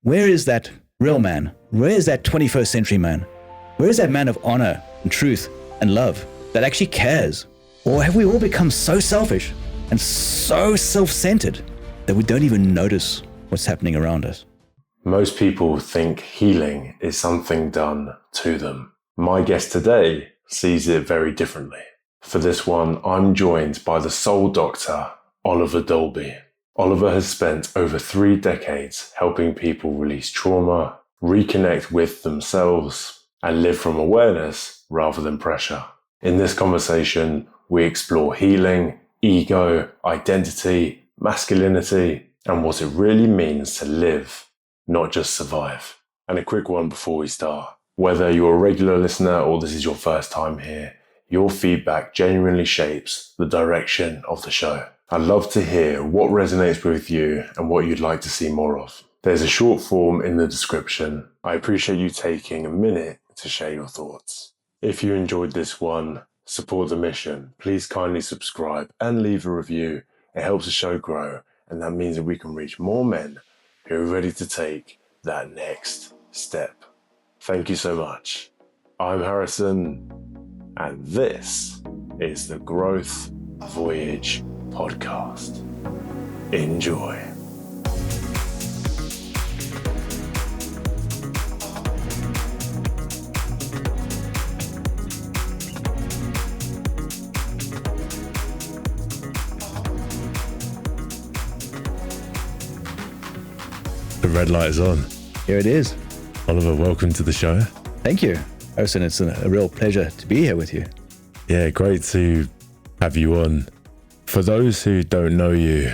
where is that real man? Where is that 21st century man? Where is that man of honor and truth and love that actually cares? Or have we all become so selfish and so self-centered that we don't even notice what's happening around us? Most people think healing is something done to them. My guest today sees it very differently. For this one, I'm joined by the Soul Doctor Oliver Dolby. Oliver has spent over 3 decades helping people release trauma, reconnect with themselves, and live from awareness rather than pressure. In this conversation, we explore healing, ego, identity, masculinity, and what it really means to live, not just survive. And a quick one before we start. Whether you're a regular listener or this is your first time here, your feedback genuinely shapes the direction of the show. I'd love to hear what resonates with you and what you'd like to see more of. There's a short form in the description. I appreciate you taking a minute to share your thoughts. If you enjoyed this one, support the mission. Please kindly subscribe and leave a review. It helps the show grow, and that means that we can reach more men who are ready to take that next step. Thank you so much. I'm Harrison, and this is the Growth Voyage Podcast. Enjoy. The red light is on. Here it is. Oliver, welcome to the show. Thank you, Harrison. It's a real pleasure to be here with you. Yeah, great to have you on. For those who don't know you,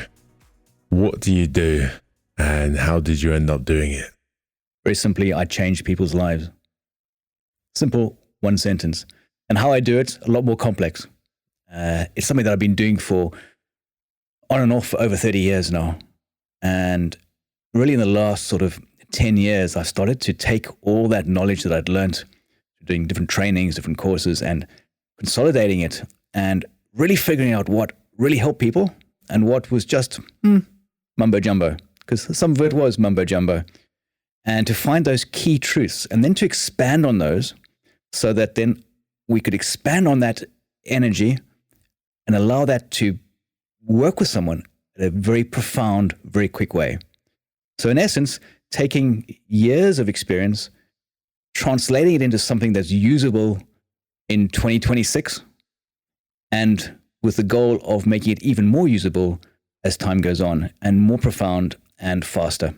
what do you do and how did you end up doing it? Very simply, I change people's lives. Simple, one sentence. And how I do it, a lot more complex. It's something that I've been doing for on and off for over 30 years now. And really in the last sort of 10 years, I started to take all that knowledge that I'd learned, doing different trainings, different courses, and consolidating it and really figuring out what really helped people and what was just mumbo jumbo, because some of it was mumbo jumbo. And to find those key truths and then to expand on those so that then we could expand on that energy and allow that to work with someone in a very profound, very quick way. So in essence, taking years of experience, translating it into something that's usable in 2026, and with the goal of making it even more usable as time goes on and more profound and faster.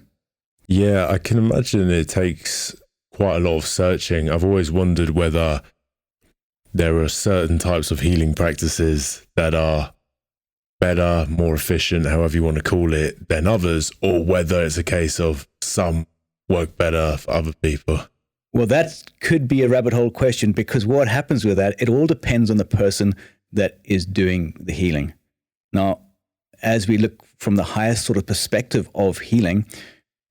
Yeah, I can imagine it takes quite a lot of searching. I've always wondered whether there are certain types of healing practices that are better, more efficient, however you want to call it, than others, or whether it's a case of some work better for other people. Well, that could be a rabbit hole question, because what happens with that, it all depends on the person that is doing the healing. Now, as we look from the highest sort of perspective of healing,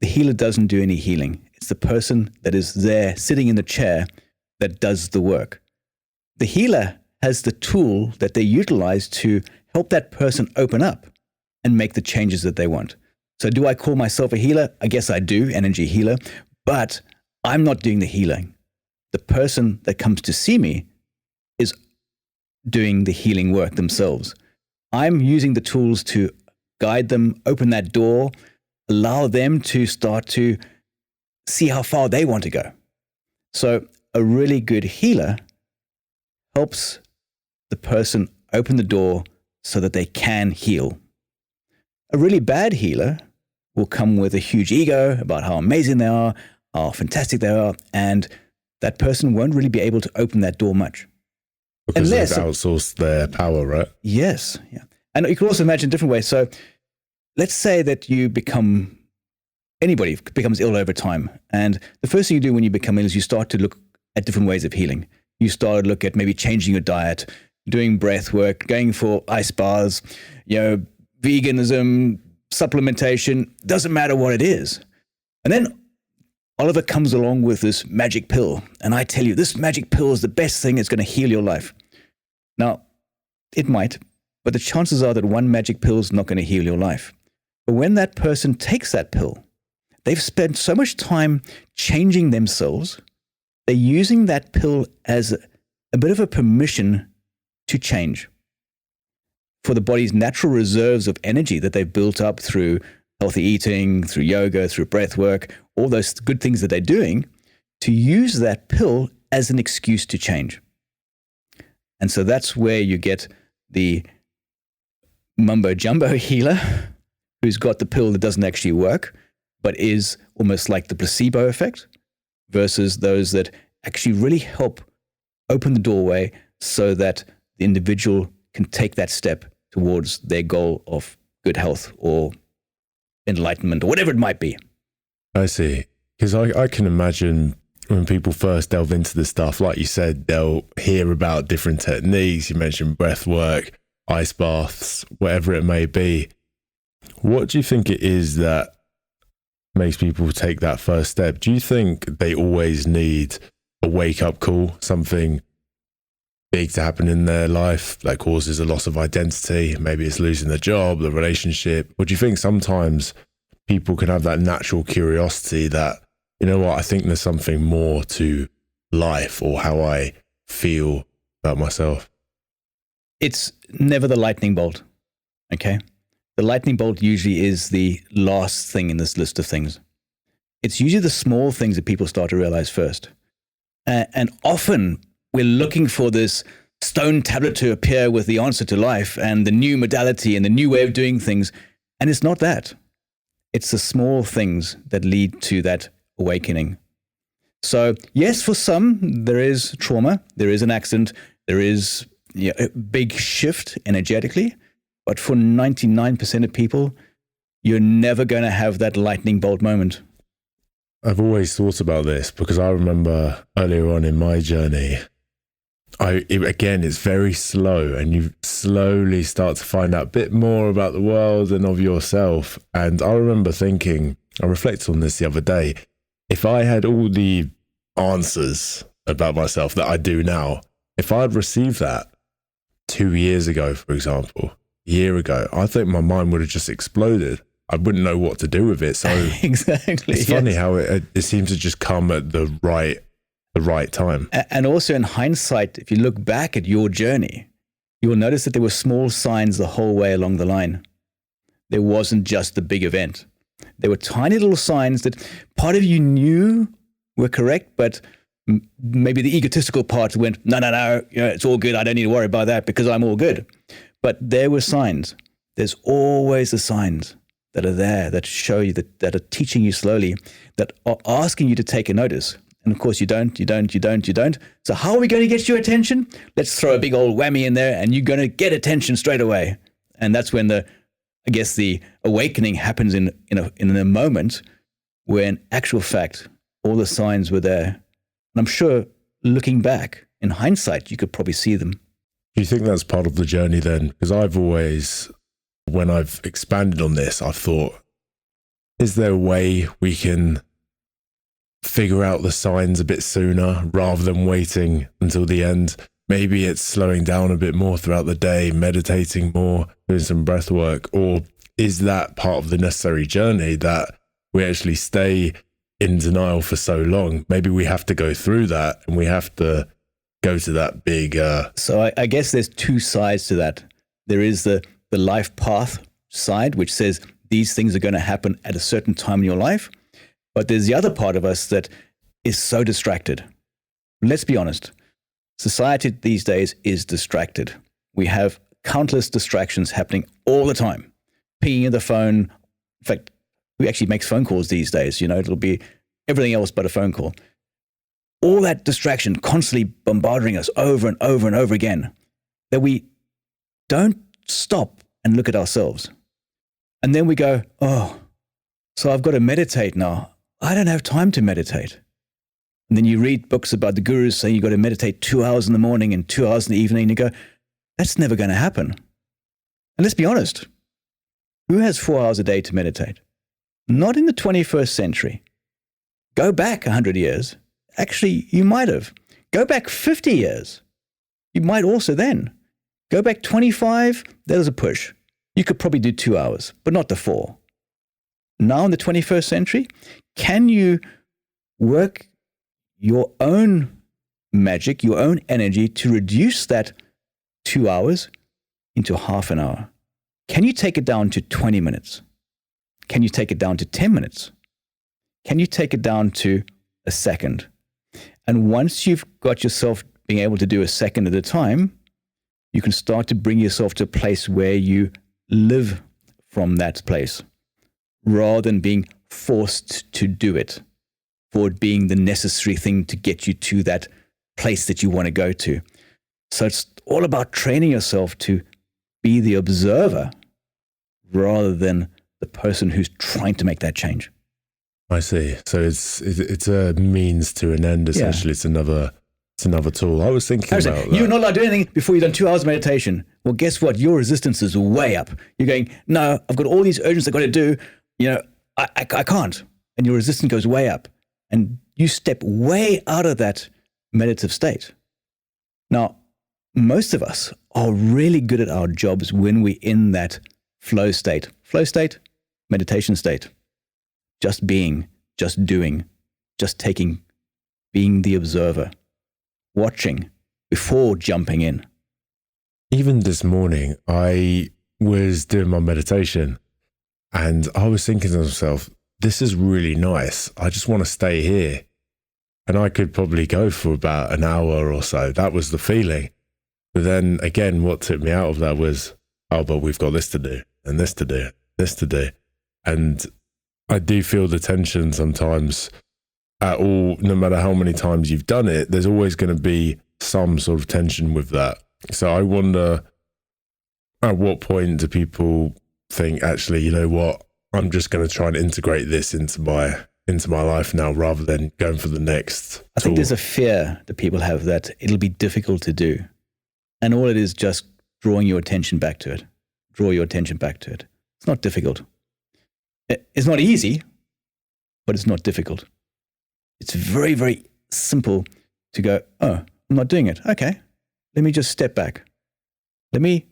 the healer doesn't do any healing. It's the person that is there sitting in the chair that does the work. The healer has the tool that they utilize to help that person open up and make the changes that they want. So do I call myself a healer? I guess I do, energy healer, but I'm not doing the healing. The person that comes to see me is doing the healing work themselves. I'm using the tools to guide them, open that door, allow them to start to see how far they want to go. So a really good healer helps the person open the door so that they can heal. A really bad healer will come with a huge ego about how amazing they are, how fantastic they are, and that person won't really be able to open that door much. Because they've outsourced their power, right? Yes. Yeah. And you can also imagine different ways. So let's say that anybody becomes ill over time. And the first thing you do when you become ill is you start to look at different ways of healing. You start to look at maybe changing your diet, doing breath work, going for ice baths, veganism, supplementation, doesn't matter what it is. And then Oliver comes along with this magic pill. And I tell you, this magic pill is the best thing. It's going to heal your life. Now, it might, but the chances are that one magic pill is not going to heal your life. But when that person takes that pill, they've spent so much time changing themselves. They're using that pill as a bit of a permission to change for the body's natural reserves of energy that they've built up through healthy eating, through yoga, through breath work, all those good things that they're doing, to use that pill as an excuse to change. And so that's where you get the mumbo jumbo healer who's got the pill that doesn't actually work, but is almost like the placebo effect, versus those that actually really help open the doorway so that the individual can take that step towards their goal of good health or enlightenment or whatever it might be. I see. Because I can imagine when people first delve into this stuff, like you said, they'll hear about different techniques. You mentioned breath work, ice baths, whatever it may be. What do you think it is that makes people take that first step? Do you think they always need a wake-up call, something big to happen in their life that causes a loss of identity? Maybe it's losing the job, the relationship. Or do you think sometimes people can have that natural curiosity that, you know what, I think there's something more to life or how I feel about myself? It's never the lightning bolt, okay? The lightning bolt usually is the last thing in this list of things. It's usually the small things that people start to realize first. And often we're looking for this stone tablet to appear with the answer to life and the new modality and the new way of doing things. And it's not that. It's the small things that lead to that awakening. So yes, for some, there is trauma, there is an accident, there is a big shift energetically. But for 99% of people, you're never going to have that lightning bolt moment. I've always thought about this because I remember earlier on in my journey, it's very slow, and you slowly start to find out a bit more about the world and of yourself. And I remember thinking, I reflected on this the other day, if I had all the answers about myself that I do now, if I had received that 2 years ago, for example, year ago, I think my mind would have just exploded. I wouldn't know what to do with it. So exactly, it's funny how it seems to just come at the right time. And also in hindsight, if you look back at your journey, you will notice that there were small signs the whole way along the line. There wasn't just the big event. There were tiny little signs that part of you knew were correct, but maybe the egotistical part went, no, it's all good. I don't need to worry about that because I'm all good. But there were signs. There's always the signs that are there, that show you, that are teaching you slowly, that are asking you to take a notice. And of course, you don't. So how are we going to get your attention? Let's throw a big old whammy in there and you're going to get attention straight away. And that's when the awakening happens in a moment where in actual fact, all the signs were there. And I'm sure looking back in hindsight, you could probably see them. Do you think that's part of the journey then? Because I've always, when I've expanded on this, I've thought, is there a way we can figure out the signs a bit sooner rather than waiting until the end? Maybe it's slowing down a bit more throughout the day, meditating more, doing some breath work, or is that part of the necessary journey that we actually stay in denial for so long? Maybe we have to go through that and we have to go to that big... So I guess there's two sides to that. There is the life path side, which says these things are going to happen at a certain time in your life. But there's the other part of us that is so distracted. Let's be honest. Society these days is distracted. We have countless distractions happening all the time. Pinging the phone. In fact, who actually makes phone calls these days? It'll be everything else but a phone call. All that distraction constantly bombarding us over and over and over again, that we don't stop and look at ourselves. And then we go, oh, so I've got to meditate now. I don't have time to meditate. And then you read books about the gurus saying you've got to meditate 2 hours in the morning and 2 hours in the evening, and you go, that's never going to happen. And let's be honest, who has 4 hours a day to meditate? Not in the 21st century. Go back 100 years. Actually, you might have. Go back 50 years. You might also then. Go back 25, there's a push. You could probably do 2 hours, but not the 4. now in the 21st century, can you work your own magic, your own energy to reduce that 2 hours into half an hour? Can you take it down to 20 minutes? Can you take it down to 10 minutes? Can you take it down to a second? And once you've got yourself being able to do a second at a time, you can start to bring yourself to a place where you live from that place rather than being forced to do it, for it being the necessary thing to get you to that place that you want to go to. So it's all about training yourself to be the observer rather than the person who's trying to make that change. I see. So it's a means to an end, essentially. Yeah. It's another tool. I was thinking about that. You're not allowed to do anything before you've done 2 hours of meditation. Well, guess what? Your resistance is way up. You're going, no, I've got all these urgencies I've got to do. I can't. And your resistance goes way up. And you step way out of that meditative state. Now, most of us are really good at our jobs when we're in that flow state, meditation state, just being, just doing, just taking, being the observer, watching before jumping in. Even this morning, I was doing my meditation and I was thinking to myself, this is really nice. I just want to stay here. And I could probably go for about an hour or so. That was the feeling. But then again, what took me out of that was, oh, but we've got this to do and this to do, this to do. And I do feel the tension sometimes at all, no matter how many times you've done it, there's always going to be some sort of tension with that. So I wonder, at what point do people think, actually, you know what, I'm just going to try and integrate this into my life now rather than going for the next I think there's a fear that people have that it'll be difficult to do. And all it is just drawing your attention back to it. Draw your attention back to it. It's not difficult. It's not easy, but it's not difficult. It's very, very simple to go, oh, I'm not doing it. Okay, let me just step back. Let me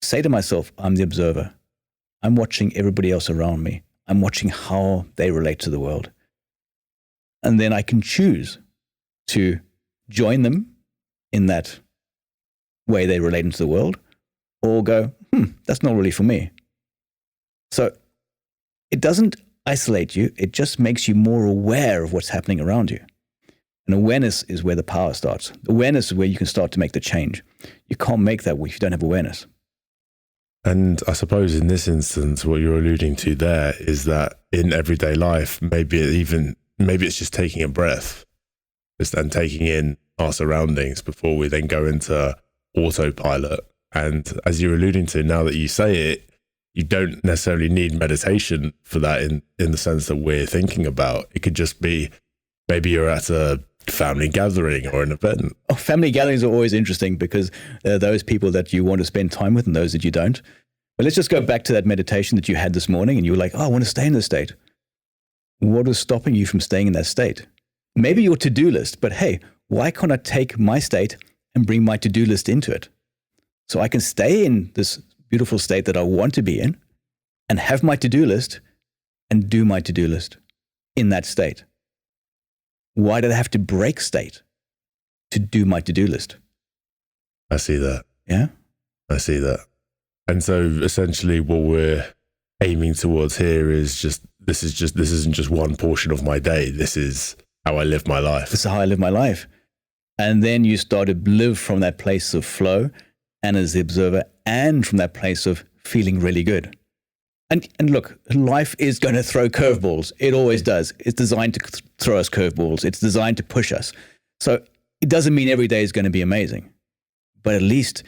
say to myself, I'm the observer. I'm watching everybody else around me. I'm watching how they relate to the world. And then I can choose to join them in that way they relate into the world, or go, that's not really for me. So it doesn't isolate you. It just makes you more aware of what's happening around you. And awareness is where the power starts. Awareness is where you can start to make the change. You can't make that if you don't have awareness. And I suppose in this instance, what you're alluding to there is that in everyday life, maybe it's just taking a breath, and taking in our surroundings before we then go into autopilot. And as you're alluding to, now that you say it, you don't necessarily need meditation for that in the sense that we're thinking about. It could just be maybe you're at a family gathering or an event. Oh, family gatherings are always interesting because there are those people that you want to spend time with and those that you don't. But let's just go back to that meditation that you had this morning and you were like, oh, I want to stay in this state. What is stopping you from staying in that state? Maybe your to-do list, but hey, why can't I take my state and bring my to-do list into it? So I can stay in this beautiful state that I want to be in and have my to-do list and do my to-do list in that state. Why did I have to break state to do my to-do list? I see that. Yeah? I see that. And so essentially what we're aiming towards here is this isn't just one portion of my day. This is how I live my life. This is how I live my life. And then you start to live from that place of flow and as the observer and from that place of feeling really good. And look, life is going to throw curveballs. It always does. It's designed to throw us curveballs. It's designed to push us. So it doesn't mean every day is going to be amazing, but at least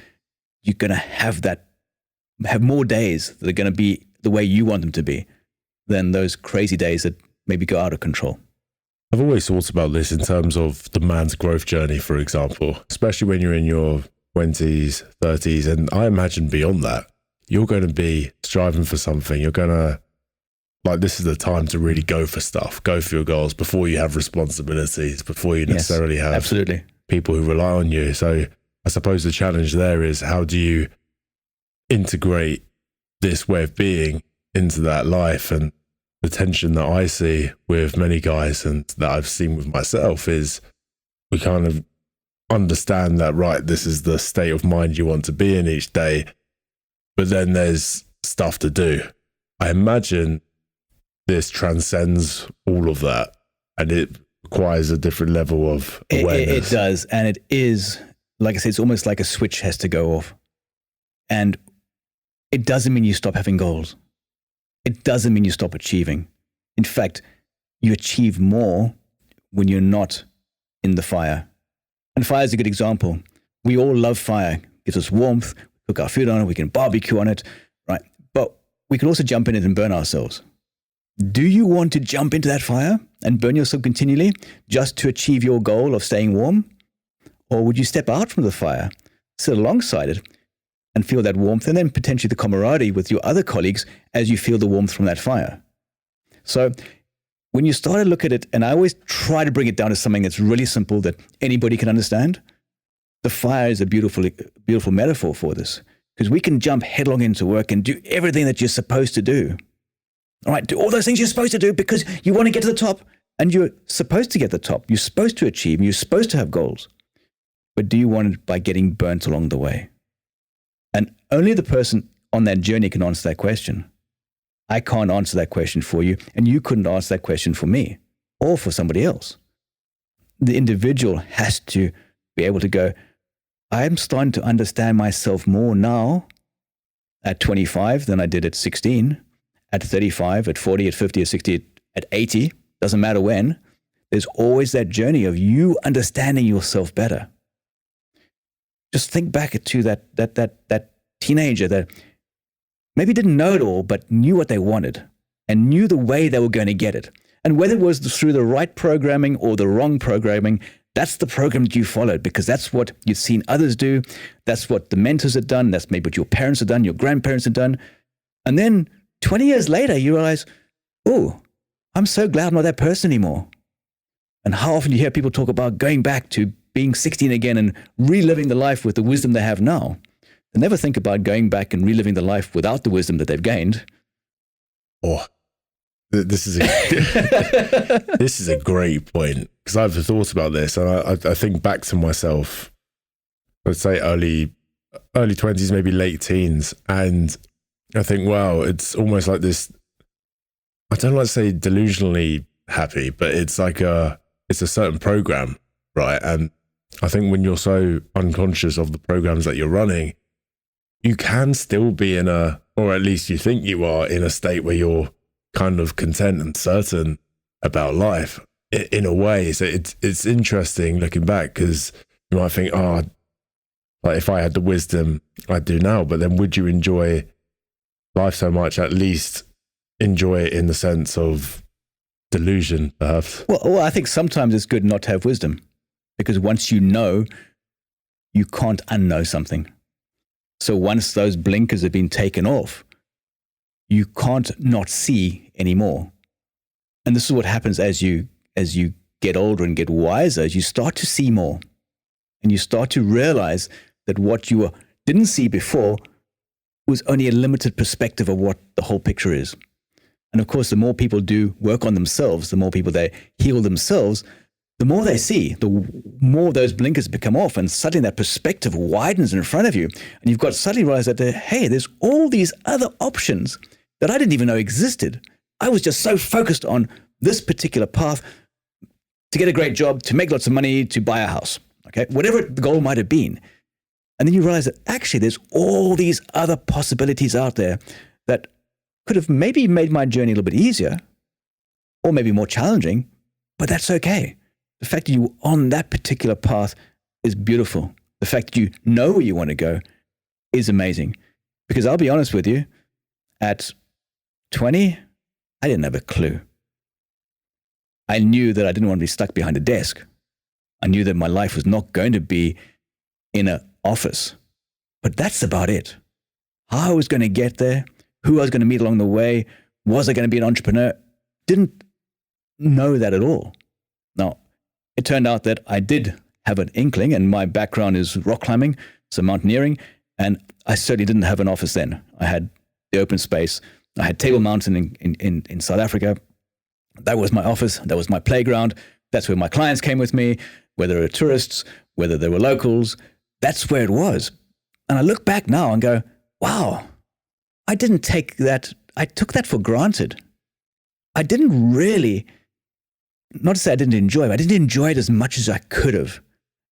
you're going to have more days that are going to be the way you want them to be than those crazy days that maybe go out of control. I've always thought about this in terms of the man's growth journey, for example, especially when you're in your 20s, 30s, and I imagine beyond that. You're going to be striving for something. You're going to, this is the time to really go for stuff, go for your goals before you have responsibilities, before you necessarily have absolutely people who rely on you. So I suppose the challenge there is, how do you integrate this way of being into that life? And the tension that I see with many guys and that I've seen with myself is we kind of understand that, right, this is the state of mind you want to be in each day, but then there's stuff to do. I imagine this transcends all of that, and it requires a different level of awareness. It does, and it is, like I said, it's almost like a switch has to go off. And it doesn't mean you stop having goals. It doesn't mean you stop achieving. In fact, you achieve more when you're not in the fire. And fire is a good example. We all love fire. It gives us warmth. We cook our food on it. We can barbecue on it, right? But we can also jump in it and burn ourselves. Do you want to jump into that fire and burn yourself continually just to achieve your goal of staying warm? Or would you step out from the fire, sit alongside it, and feel that warmth, and then potentially the camaraderie with your other colleagues as you feel the warmth from that fire? So when you start to look at it, and I always try to bring it down to something that's really simple that anybody can understand, the fire is a beautiful, beautiful metaphor for this, because we can jump headlong into work and do everything that you're supposed to do. All right, do all those things you're supposed to do because you want to get to the top, and you're supposed to get to the top. You're supposed to achieve, and you're supposed to have goals. But do you want it by getting burnt along the way? And only the person on that journey can answer that question. I can't answer that question for you, and you couldn't answer that question for me or for somebody else. The individual has to be able to go, I'm starting to understand myself more now at 25 than I did at 16, at 35, at 40, at 50, at 60, at 80, doesn't matter when. There's always that journey of you understanding yourself better. Just think back to that teenager that maybe didn't know it all, but knew what they wanted and knew the way they were going to get it. And whether it was through the right programming or the wrong programming, that's the program that you followed, because that's what you've seen others do. That's what the mentors had done. That's maybe what your parents had done, your grandparents had done. And then 20 years later, you realize, oh, I'm so glad I'm not that person anymore. And how often you hear people talk about going back to being 16 again and reliving the life with the wisdom they have now. They never think about going back and reliving the life without the wisdom that they've gained. Oh, this is a great point, because I've thought about this, and I think back to myself, let's say early 20s, maybe late teens, and I think, wow, it's almost like this, I don't like to say delusionally happy, but it's like it's a certain program, right? And I think when you're so unconscious of the programs that you're running, you can still be in or at least you think you are, in a state where you're kind of content and certain about life in a way. So it's interesting looking back, because you might think, like if I had the wisdom I do now, but then would you enjoy life so much? At least enjoy it in the sense of delusion, perhaps. Well, I think sometimes it's good not to have wisdom, because once you know, you can't unknow something. So once those blinkers have been taken off, you can't not see anymore. And this is what happens as you get older and get wiser, as you start to see more. And you start to realize that what you didn't see before was only a limited perspective of what the whole picture is. And of course, the more people do work on themselves, the more people they heal themselves, the more they see, the more those blinkers become off, and suddenly that perspective widens in front of you. And you've got to suddenly realize that, hey, there's all these other options that I didn't even know existed. I was just so focused on this particular path to get a great job, to make lots of money, to buy a house, okay? Whatever the goal might have been. And then you realize that actually there's all these other possibilities out there that could have maybe made my journey a little bit easier or maybe more challenging, but that's okay. The fact that you're on that particular path is beautiful. The fact that you know where you want to go is amazing. Because I'll be honest with you, at 20, I didn't have a clue. I knew that I didn't want to be stuck behind a desk. I knew that my life was not going to be in an office. But that's about it. How I was going to get there, who I was going to meet along the way, was I going to be an entrepreneur? Didn't know that at all. Now, it turned out that I did have an inkling, and my background is rock climbing, so mountaineering, and I certainly didn't have an office then. I had the open space, I had Table Mountain in South Africa. That was my office. That was my playground. That's where my clients came with me, whether they were tourists, whether they were locals. That's where it was. And I look back now and go, wow, I didn't take that. I took that for granted. I didn't really, not to say I didn't enjoy it, but I didn't enjoy it as much as I could have.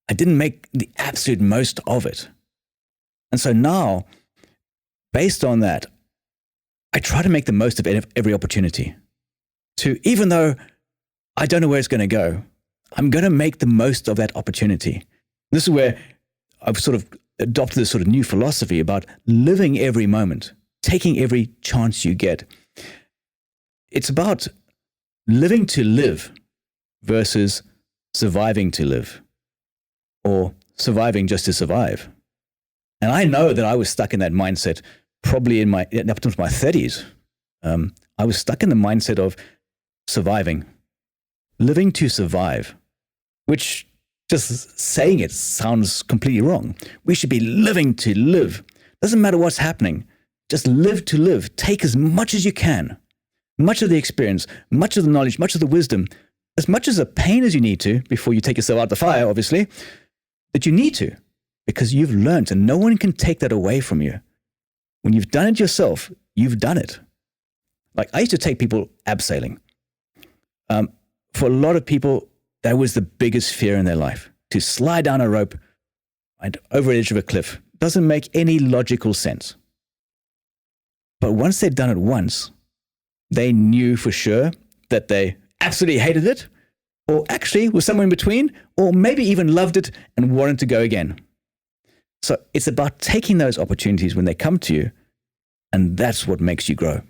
I didn't make the absolute most of it. And so now, based on that, I try to make the most of every opportunity. Even though I don't know where it's going to go, I'm going to make the most of that opportunity. This is where I've sort of adopted this sort of new philosophy about living every moment, taking every chance you get. It's about living to live versus surviving to live, or surviving just to survive. And I know that I was stuck in that mindset probably up to my 30s. I was stuck in the mindset of surviving, living to survive, which just saying it sounds completely wrong. We should be living to live. Doesn't matter what's happening. Just live to live. Take as much as you can, much of the experience, much of the knowledge, much of the wisdom, as much as the pain as you need to before you take yourself out of the fire, obviously, that you need to, because you've learned and no one can take that away from you. When you've done it yourself, you've done it. Like I used to take people abseiling. For a lot of people, that was the biggest fear in their life, to slide down a rope and over the edge of a cliff. Doesn't make any logical sense. But once they'd done it once, they knew for sure that they absolutely hated it, or actually was somewhere in between, or maybe even loved it and wanted to go again. So it's about taking those opportunities when they come to you, and that's what makes you grow.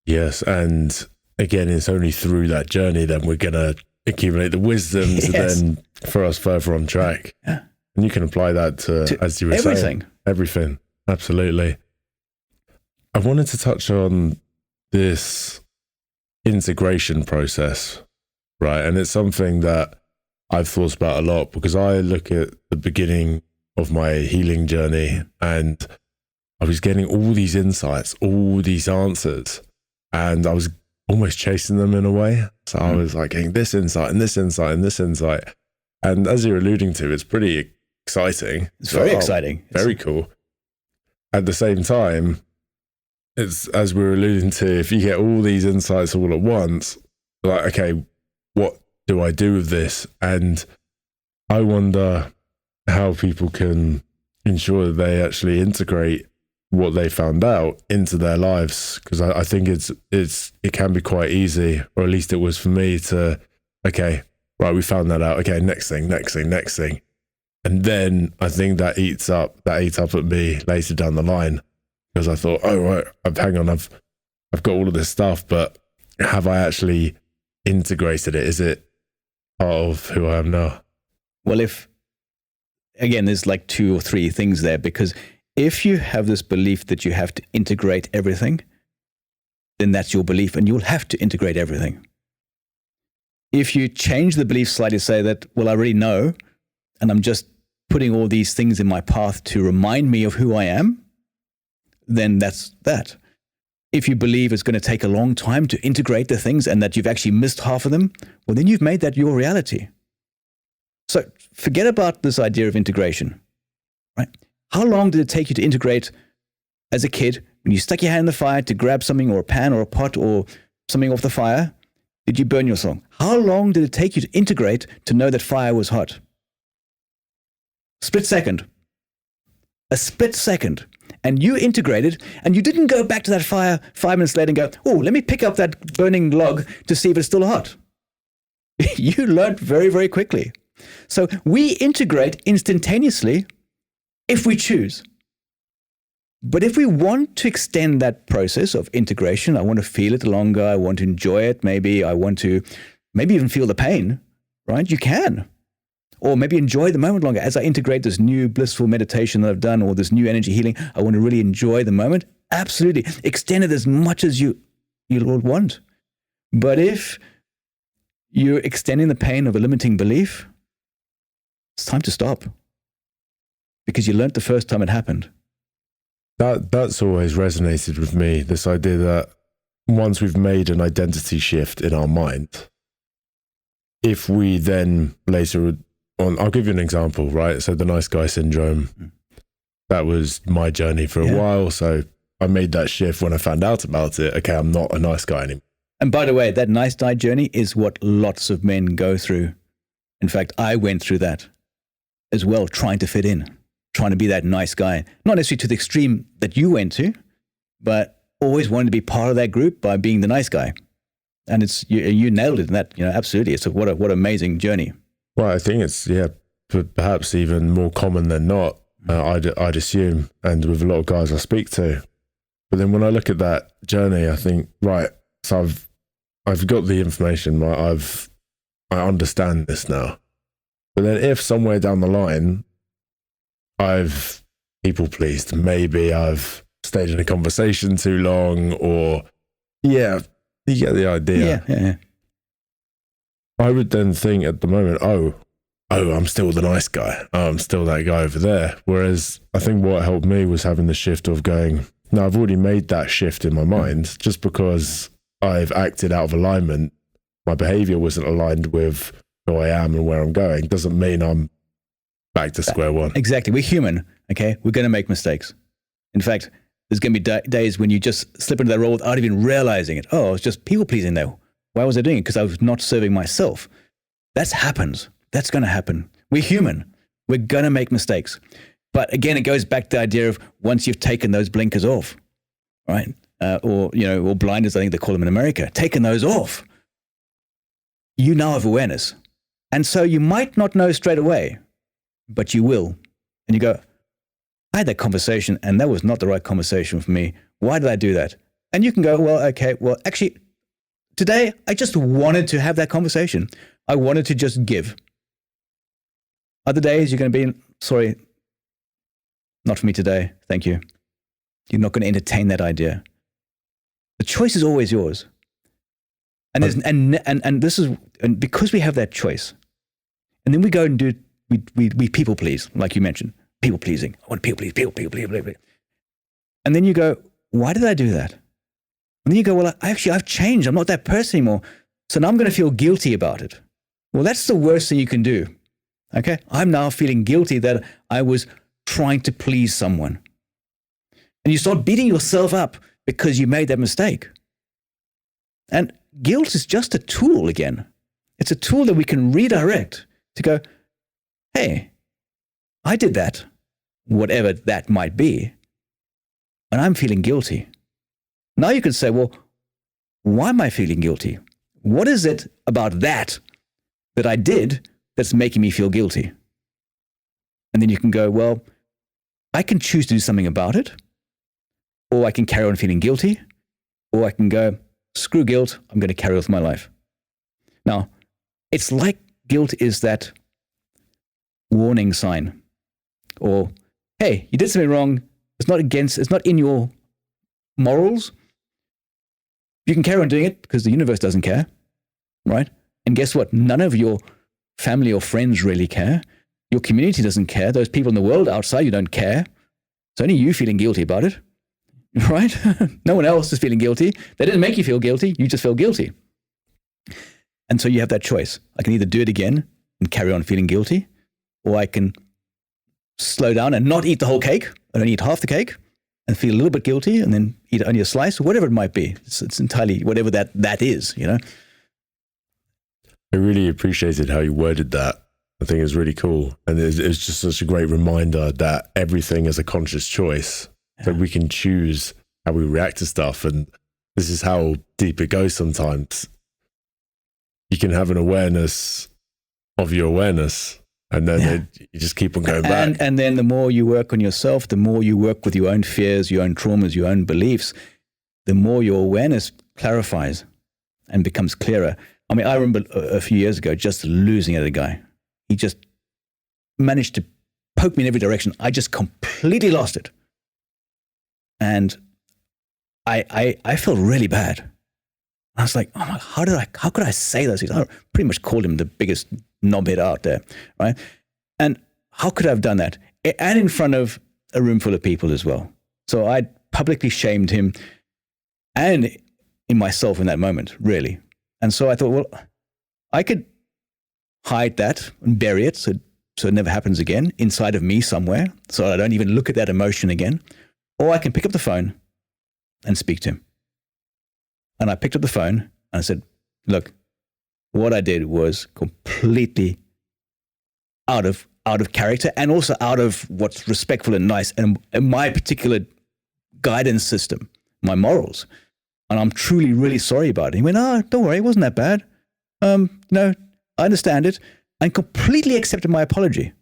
Yes, and again, it's only through that journey that we're going to accumulate the wisdom to then for us further on track. Yeah. And you can apply that to as you were saying, everything. Absolutely. I wanted to touch on this integration process, right? And it's something that I've thought about a lot because I look at the beginning of my healing journey and I was getting all these insights, all these answers, and I was almost chasing them in a way. So I was like getting this insight and this insight and this insight. And as you're alluding to, it's pretty exciting. It's very exciting. Very cool. At the same time, it's as we were alluding to, if you get all these insights all at once, like, okay, what do I do with this? And I wonder how people can ensure that they actually integrate what they found out into their lives, because I think it can be quite easy, or at least it was for me to, okay, right, we found that out. Okay, next thing. And then I think that ate up at me later down the line, because I thought, oh, right, hang on, I've got all of this stuff, but have I actually integrated it? Is it part of who I am now? Well, again, there's like 2 or 3 things there, because if you have this belief that you have to integrate everything, then that's your belief and you'll have to integrate everything. If you change the belief slightly, say that, well, I already know, and I'm just putting all these things in my path to remind me of who I am, then that's that. If you believe it's going to take a long time to integrate the things and that you've actually missed half of them, well, then you've made that your reality. So forget about this idea of integration, right? How long did it take you to integrate as a kid when you stuck your hand in the fire to grab something, or a pan or a pot or something off the fire? Did you burn yourself? How long did it take you to integrate to know that fire was hot? Split second. A split second. And you integrated, and you didn't go back to that fire 5 minutes later and go, oh, let me pick up that burning log to see if it's still hot. You learned very, very quickly. So we integrate instantaneously if we choose. But if we want to extend that process of integration, I want to feel it longer, I want to enjoy it, maybe I want to even feel the pain, right? You can. Or maybe enjoy the moment longer. As I integrate this new blissful meditation that I've done, or this new energy healing, I want to really enjoy the moment. Absolutely. Extend it as much as you want. But if you're extending the pain of a limiting belief, it's time to stop. Because you learned the first time it happened. That's always resonated with me, this idea that once we've made an identity shift in our mind, if we then later on, I'll give you an example, right? So the nice guy syndrome, that was my journey for a while. So I made that shift when I found out about it. Okay, I'm not a nice guy anymore. And by the way, that nice guy journey is what lots of men go through. In fact, I went through that as well, trying to fit in, trying to be that nice guy. Not necessarily to the extreme that you went to, but always wanted to be part of that group by being the nice guy. And it's you nailed it in that, absolutely. It's what an amazing journey. Well, I think it's, perhaps even more common than not, I'd assume, and with a lot of guys I speak to. But then when I look at that journey, I think, right, so I've got the information, right? I understand this now. But then if somewhere down the line, I've people pleased, maybe I've stayed in a conversation too long, or you get the idea. Yeah. I would then think at the moment, oh, I'm still the nice guy. Oh, I'm still that guy over there. Whereas I think what helped me was having the shift of going, no, I've already made that shift in my mind. Just because I've acted out of alignment, my behavior wasn't aligned with who I am and where I'm going, doesn't mean I'm back to square one. Exactly. We're human, okay? We're going to make mistakes. In fact, there's going to be days when you just slip into that role without even realizing it. Oh, it's just people pleasing though. Why was I doing it? Because I was not serving myself. That happens. That's going to happen. We're human. We're going to make mistakes. But again, it goes back to the idea of once you've taken those blinkers off, right? Or blinders, I think they call them in America, taking those off, you now have awareness. And so you might not know straight away, but you will. And you go, I had that conversation and that was not the right conversation for me. Why did I do that? And you can go, well, okay, well, actually, today I just wanted to have that conversation. I wanted to just give. Other days you're going to be, sorry, not for me today. Thank you. You're not going to entertain that idea. The choice is always yours. And there's, and this is, and because we have that choice, and then we go and do, we people please, like you mentioned, people pleasing. I want people please. And then you go, why did I do that? And then you go, well, I've changed. I'm not that person anymore. So now I'm going to feel guilty about it. Well, that's the worst thing you can do. Okay. I'm now feeling guilty that I was trying to please someone. And you start beating yourself up because you made that mistake. And guilt is just a tool again. It's a tool that we can redirect to go, hey, I did that, whatever that might be, and I'm feeling guilty. Now you can say, well, why am I feeling guilty? What is it about that I did that's making me feel guilty? And then you can go, well, I can choose to do something about it, or I can carry on feeling guilty, or I can go, screw guilt, I'm going to carry on with my life. Now, it's like guilt is that warning sign, or, hey, you did something wrong, it's not in your morals. You can carry on doing it because the universe doesn't care, right? And guess what? None of your family or friends really care. Your community doesn't care. Those people in the world outside you don't care. It's only you feeling guilty about it, right? No one else is feeling guilty. They didn't make you feel guilty. You just feel guilty. And so you have that choice. I can either do it again and carry on feeling guilty, or I can slow down and not eat the whole cake. I don't eat half the cake and feel a little bit guilty and then eat only a slice, or whatever it might be. It's entirely whatever that is, you know? I really appreciated how you worded that. I think it was really cool. And it was just such a great reminder that everything is a conscious choice, that we can choose how we react to stuff. And this is how deep it goes sometimes. You can have an awareness of your awareness, and then you just keep on going back. And then the more you work on yourself, the more you work with your own fears, your own traumas, your own beliefs, the more your awareness clarifies and becomes clearer. I mean, I remember a few years ago just losing at a guy. He just managed to poke me in every direction. I just completely lost it. And I felt really bad. I was like, oh my, how could I say those things? I pretty much called him the biggest knobhead out there, right? And how could I have done that? And in front of a room full of people as well. So I publicly shamed him and in myself in that moment, really. And so I thought, well, I could hide that and bury it so it never happens again inside of me somewhere, so I don't even look at that emotion again. Or I can pick up the phone and speak to him. And I picked up the phone and I said, look, what I did was completely out of character and also out of what's respectful and nice and my particular guidance system, my morals. And I'm truly, really sorry about it. He went, oh, don't worry, it wasn't that bad. No, I understand it. And completely accepted my apology.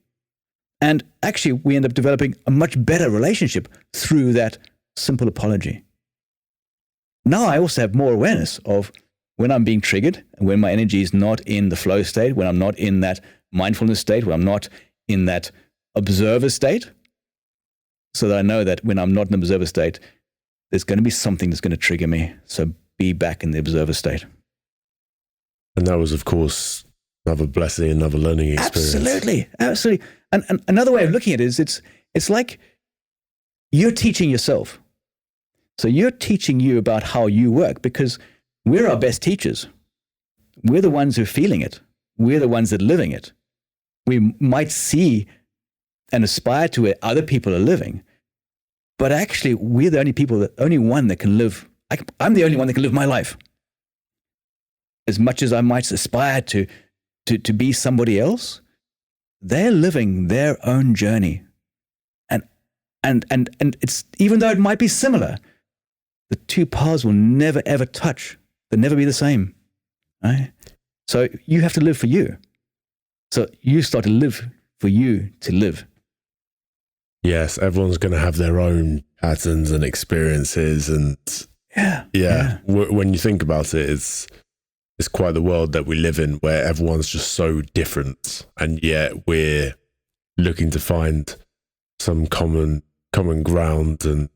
And actually, we end up developing a much better relationship through that simple apology. Now I also have more awareness of when I'm being triggered and when my energy is not in the flow state, when I'm not in that mindfulness state, when I'm not in that observer state, so that I know that when I'm not in the observer state, there's going to be something that's going to trigger me. So be back in the observer state. And that was, of course, another blessing, another learning experience. Absolutely. And another way of looking at it is it's like you're teaching yourself. So you're teaching you about how you work because we're our best teachers. We're the ones who are feeling it. We're the ones that are living it. We might see and aspire to where other people are living, but actually we're the only one that can live. I'm the only one that can live my life. As much as I might aspire to be somebody else, they're living their own journey. And it's, even though it might be similar, the two paths will never ever touch. They'll never be the same. Right? So you have to live for you. So you start to live for you to live. Yes, everyone's going to have their own patterns and experiences, and when you think about it, it's quite the world that we live in, where everyone's just so different, and yet we're looking to find some common ground. And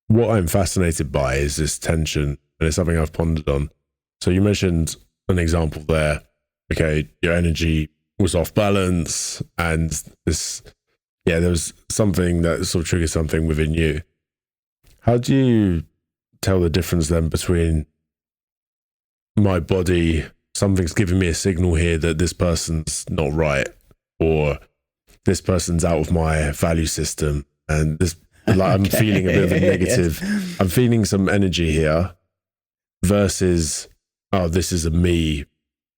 what I'm fascinated by is this tension, and it's something I've pondered on. So you mentioned an example there. Okay, your energy was off balance, and there was something that sort of triggered something within you. How do you tell the difference then between my body, something's giving me a signal here that this person's not right, or this person's out of my value system, and this, like, I'm feeling a bit of a negative, I'm feeling some energy here, versus, oh, this is a me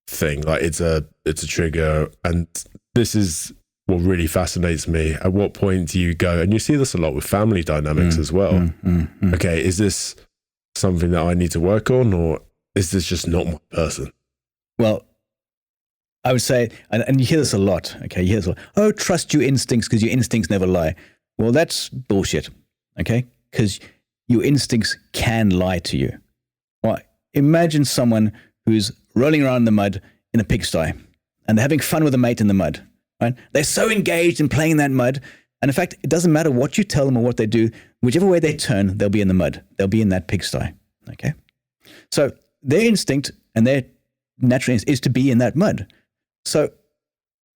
thing, like it's a trigger. And this is what really fascinates me. At what point do you go, and you see this a lot with family dynamics as well, okay, is this something that I need to work on, or is this just not my person? Well, I would say, and you hear this a lot, okay, you hear this a lot, oh, trust your instincts because your instincts never lie. Well, that's bullshit, okay, because your instincts can lie to you. Well, imagine someone who's rolling around in the mud in a pigsty, and they're having fun with a mate in the mud, right? They're so engaged in playing in that mud, and in fact, it doesn't matter what you tell them or what they do, whichever way they turn, they'll be in the mud. They'll be in that pigsty, okay? So their instinct and their natural instinct is to be in that mud. So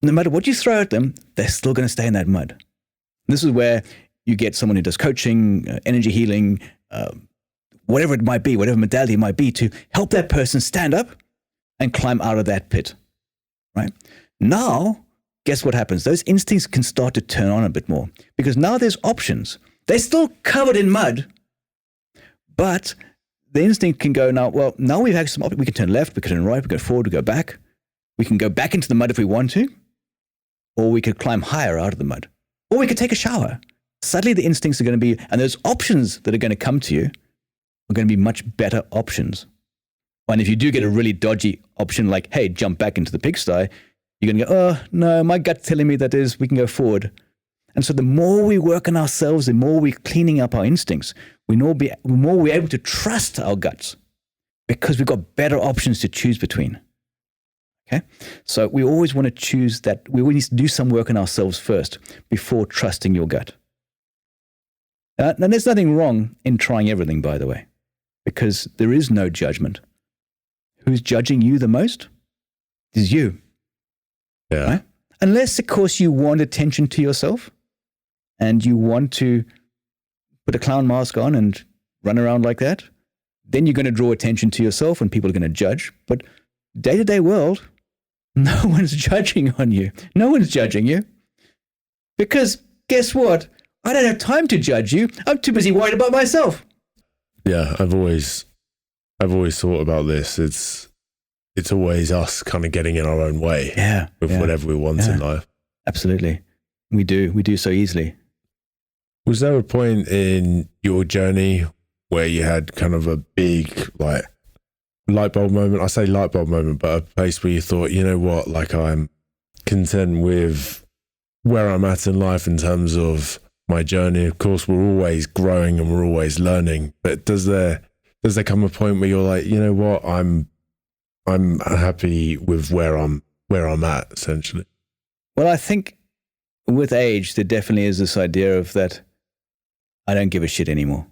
no matter what you throw at them, they're still going to stay in that mud. This is where you get someone who does coaching, energy healing, whatever it might be, whatever modality it might be, to help that person stand up and climb out of that pit, right? Now, guess what happens? Those instincts can start to turn on a bit more because now there's options. They're still covered in mud, but the instinct can go now, well, now we've had some options. We can turn left, we can turn right, we can go forward, we go back. We can go back into the mud if we want to, or we could climb higher out of the mud, or we could take a shower. Suddenly the instincts are going to be, and those options that are going to come to you are going to be much better options. And if you do get a really dodgy option like, hey, jump back into the pigsty, you're going to go, oh, no, my gut's telling me that is, we can go forward. And so the more we work on ourselves, the more we're cleaning up our instincts, the more we're able to trust our guts because we've got better options to choose between. Okay? So we always want to choose that. We need to do some work on ourselves first before trusting your gut. Now, there's nothing wrong in trying everything, by the way, because there is no judgment. Who's judging you the most? It is you. Yeah. Right? Unless, of course, you want attention to yourself and you want to put a clown mask on and run around like that, then you're going to draw attention to yourself and people are going to judge. But day-to-day world, no one's judging on you. No one's judging you. Because guess what? I don't have time to judge you. I'm too busy worried about myself. Yeah, I've always thought about this. It's always us kind of getting in our own way with whatever we want in life. Absolutely. We do so easily. Was there a point in your journey where you had kind of a big like light bulb moment? I say light bulb moment, but a place where you thought, you know what, like I'm content with where I'm at in life in terms of my journey. Of course, we're always growing and we're always learning, but does there come a point where you're like, you know what, I'm happy with where I'm at, essentially? Well, I think with age, there definitely is this idea of that I don't give a shit anymore.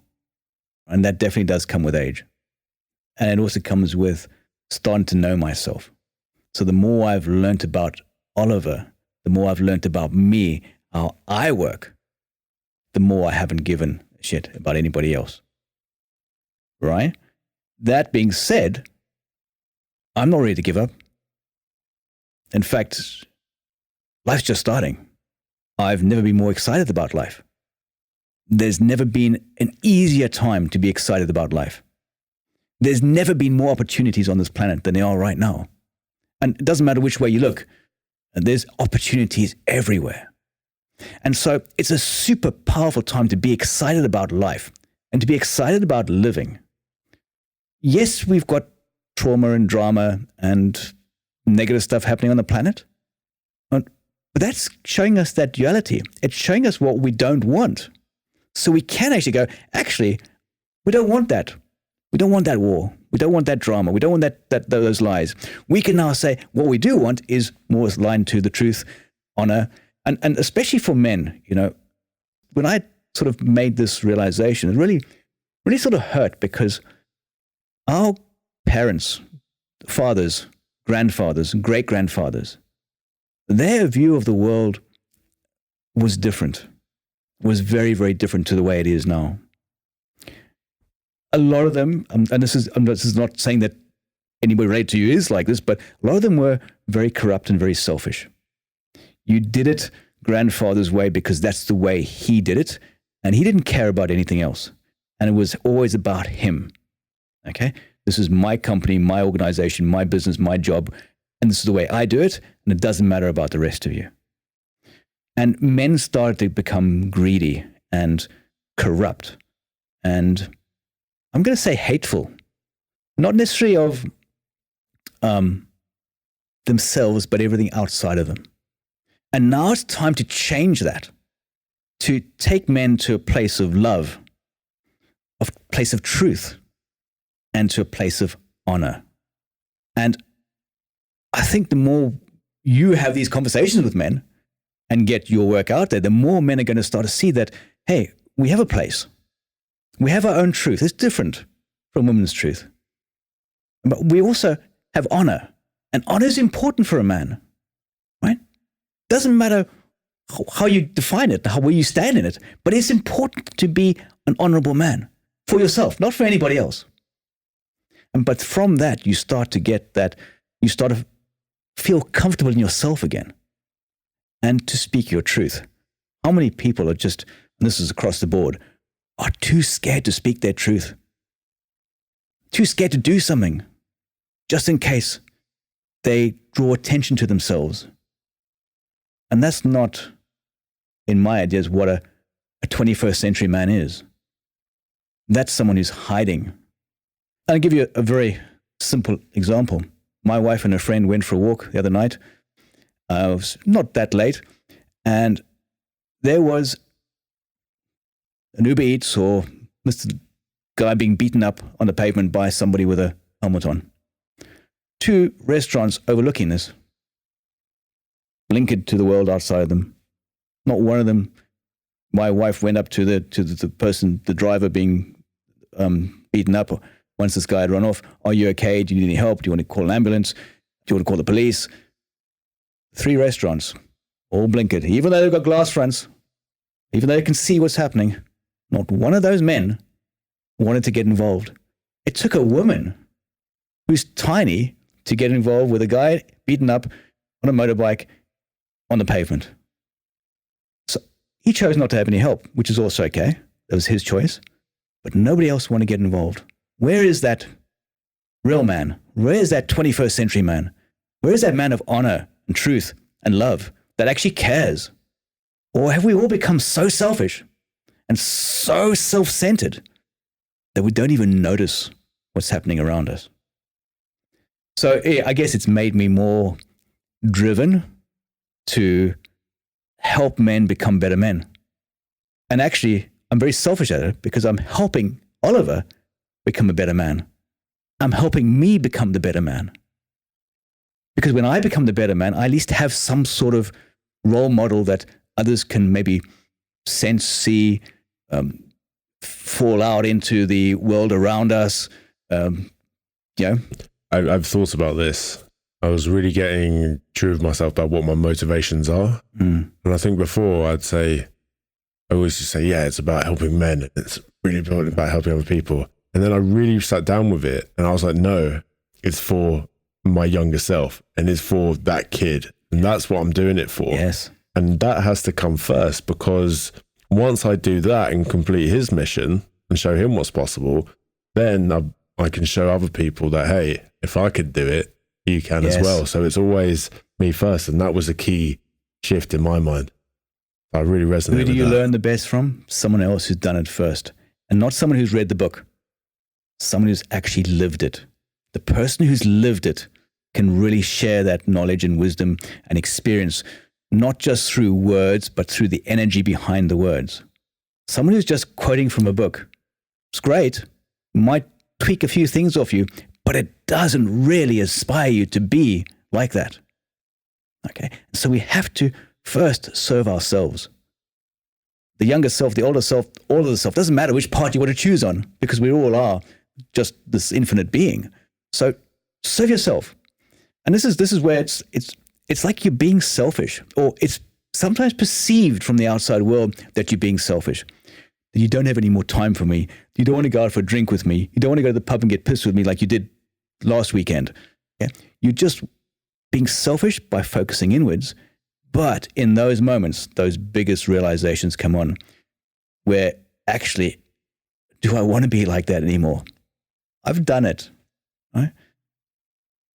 And that definitely does come with age. And it also comes with starting to know myself. So the more I've learned about Oliver, the more I've learned about me, how I work, the more I haven't given a shit about anybody else. Right? That being said, I'm not ready to give up. In fact, life's just starting. I've never been more excited about life. There's never been an easier time to be excited about life. There's never been more opportunities on this planet than there are right now. And it doesn't matter which way you look, there's opportunities everywhere. And so it's a super powerful time to be excited about life and to be excited about living. Yes, we've got trauma and drama and negative stuff happening on the planet, but that's showing us that duality. It's showing us what we don't want. So we can actually go, actually, we don't want that. We don't want that war. We don't want that drama. We don't want those lies. We can now say what we do want is more aligned to the truth, honor, and especially for men, you know, when I sort of made this realization, it really sort of hurt because our parents, fathers, grandfathers, great-grandfathers, their view of the world was different, was very, very different to the way it is now. A lot of them, and this is not saying that anybody related to you is like this, but a lot of them were very corrupt and very selfish. You did it grandfather's way because that's the way he did it, and he didn't care about anything else. And it was always about him. Okay? This is my company, my organization, my business, my job, and this is the way I do it, and it doesn't matter about the rest of you. And men started to become greedy and corrupt, and I'm going to say hateful, not necessarily of themselves, but everything outside of them. And now it's time to change that, to take men to a place of love, a place of truth, and to a place of honor. And I think the more you have these conversations with men and get your work out there, the more men are going to start to see that, hey, we have a place. We have our own truth. It's different from women's truth. But we also have honor. And honor is important for a man, right? Doesn't matter how you define it, where you stand in it, but it's important to be an honorable man for yourself, not for anybody else. But from that, you start to get that, you start to feel comfortable in yourself again and to speak your truth. How many people are just, and this is across the board, are too scared to speak their truth, too scared to do something, just in case they draw attention to themselves. And that's not, in my ideas, what a 21st century man is. That's someone who's hiding. I'll give you a very simple example. My wife and a friend went for a walk the other night. It was not that late. And there was an Uber Eats or Mr. Guy being beaten up on the pavement by somebody with a helmet on. 2 restaurants overlooking this, blinkered to the world outside of them. Not one of them. My wife went up to the person, the driver being beaten up. Once this guy had run off, are you okay? Do you need any help? Do you want to call an ambulance? Do you want to call the police? 3 restaurants, all blinkered. Even though they've got glass fronts, even though they can see what's happening, Not one of those men wanted to get involved. It took a woman who's tiny to get involved with a guy beaten up on a motorbike on the pavement. So he chose not to have any help, which is also okay. That was his choice. But nobody else wanted to get involved. Where is that real man? Where is that 21st century man? Where is that man of honor and truth and love that actually cares? Or have we all become so selfish and so self-centered that we don't even notice what's happening around us? So I guess it's made me more driven to help men become better men. And actually, I'm very selfish at it because I'm helping Oliver become a better man. I'm helping me become the better man. Because when I become the better man, I at least have some sort of role model that others can maybe sense, see, fall out into the world around us. I've thought about this. I was really getting true of myself about what my motivations are. And I think before I always just say, yeah, it's about helping men. It's really about helping other people. And then I really sat down with it and I was like, no, it's for my younger self and it's for that kid. And that's what I'm doing it for. Yes. And that has to come first, because once I do that and complete his mission and show him what's possible, then I can show other people that, hey, if I could do it, you can as well. So it's always me first. And that was a key shift in my mind. I really resonate with that. Who do you learn the best from? Someone else who's done it first. And not someone who's read the book. Someone who's actually lived it. The person who's lived it can really share that knowledge and wisdom and experience, not just through words, but through the energy behind the words. Someone who's just quoting from a book, it's great, might tweak a few things off you, but it doesn't really aspire you to be like that. Okay, so we have to first serve ourselves. The younger self, the older self, all of the self, doesn't matter which part you want to choose on, because we all are just this infinite being. So serve yourself. And this is where it's like you're being selfish, or it's sometimes perceived from the outside world that you're being selfish. That you don't have any more time for me. You don't want to go out for a drink with me. You don't want to go to the pub and get pissed with me like you did last weekend. Okay? You're just being selfish by focusing inwards. But in those moments, those biggest realizations come on, where actually, do I want to be like that anymore? I've done it. Right?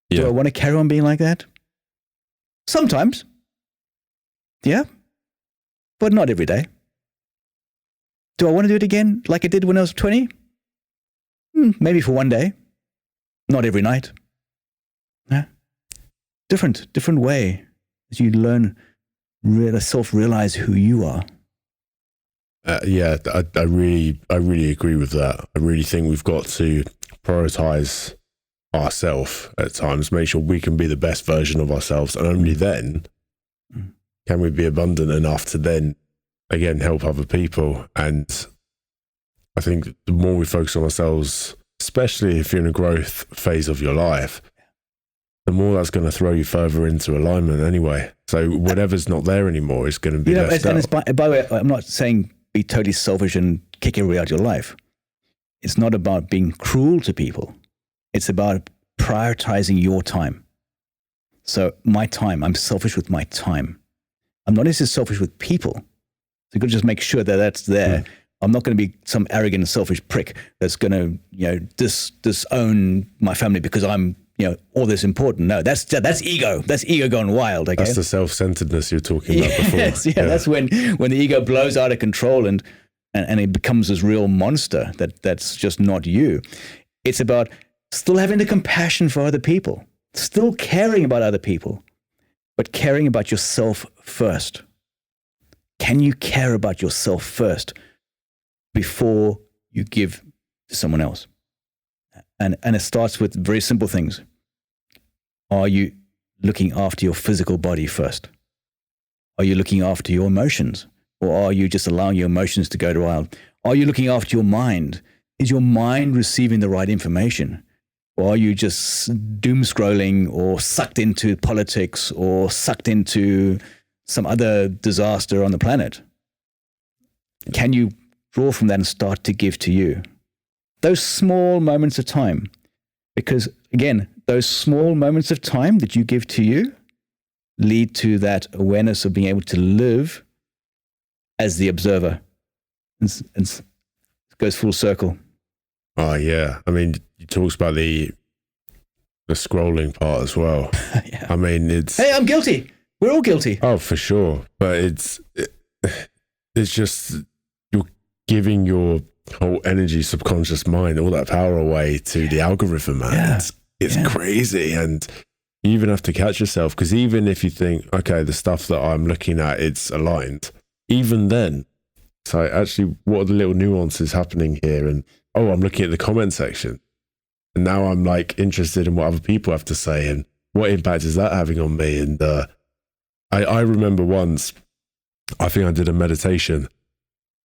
Yeah. Do I want to carry on being like that? Sometimes. Yeah. But not every day. Do I want to do it again like I did when I was 20? Maybe for one day. Not every night. Yeah. Different way as you learn, self-realize who you are. Yeah, I really agree with that. I really think we've got to prioritize ourselves at times, make sure we can be the best version of ourselves, and only then can we be abundant enough to then again help other people. And I think the more we focus on ourselves, especially if you're in a growth phase of your life, the more that's going to throw you further into alignment anyway. So whatever's not there anymore is going to be left out. And by the way, I'm not saying be totally selfish and kick everybody out of your life. It's not about being cruel to people. It's about prioritizing your time. So my time, I'm selfish with my time. I'm not necessarily selfish with people. So you've got to just make sure that that's there. I'm not going to be some arrogant and selfish prick that's going to, disown my family because I'm, all this important. No, that's ego. That's ego gone wild. Okay? That's the self-centeredness you're talking about before. Yes, yeah, that's when the ego blows out of control and it becomes this real monster that's just not you. It's about still having the compassion for other people, still caring about other people, but caring about yourself first. Can you care about yourself first before you give to someone else? And it starts with very simple things. Are you looking after your physical body first? Are you looking after your emotions? Or are you just allowing your emotions to go to wild? Are you looking after your mind? Is your mind receiving the right information? Or are you just doom scrolling or sucked into politics or sucked into some other disaster on the planet? Can you draw from that and start to give to you. Those small moments of time, because again, those small moments of time that you give to you lead to that awareness of being able to live as the observer. And it goes full circle. Oh, yeah. I mean, you talks about the scrolling part as well. Yeah. I mean, it's... Hey, I'm guilty. We're all guilty. Oh, for sure. But it's just, you're giving your whole energy, subconscious mind, all that power away to the algorithm, man. Yeah. It's crazy. And you even have to catch yourself, because even if you think, okay, the stuff that I'm looking at, it's aligned, even then, so actually, what are the little nuances happening here? And, oh, I'm looking at the comment section. And now I'm like interested in what other people have to say and what impact is that having on me? And I remember once, I think I did a meditation,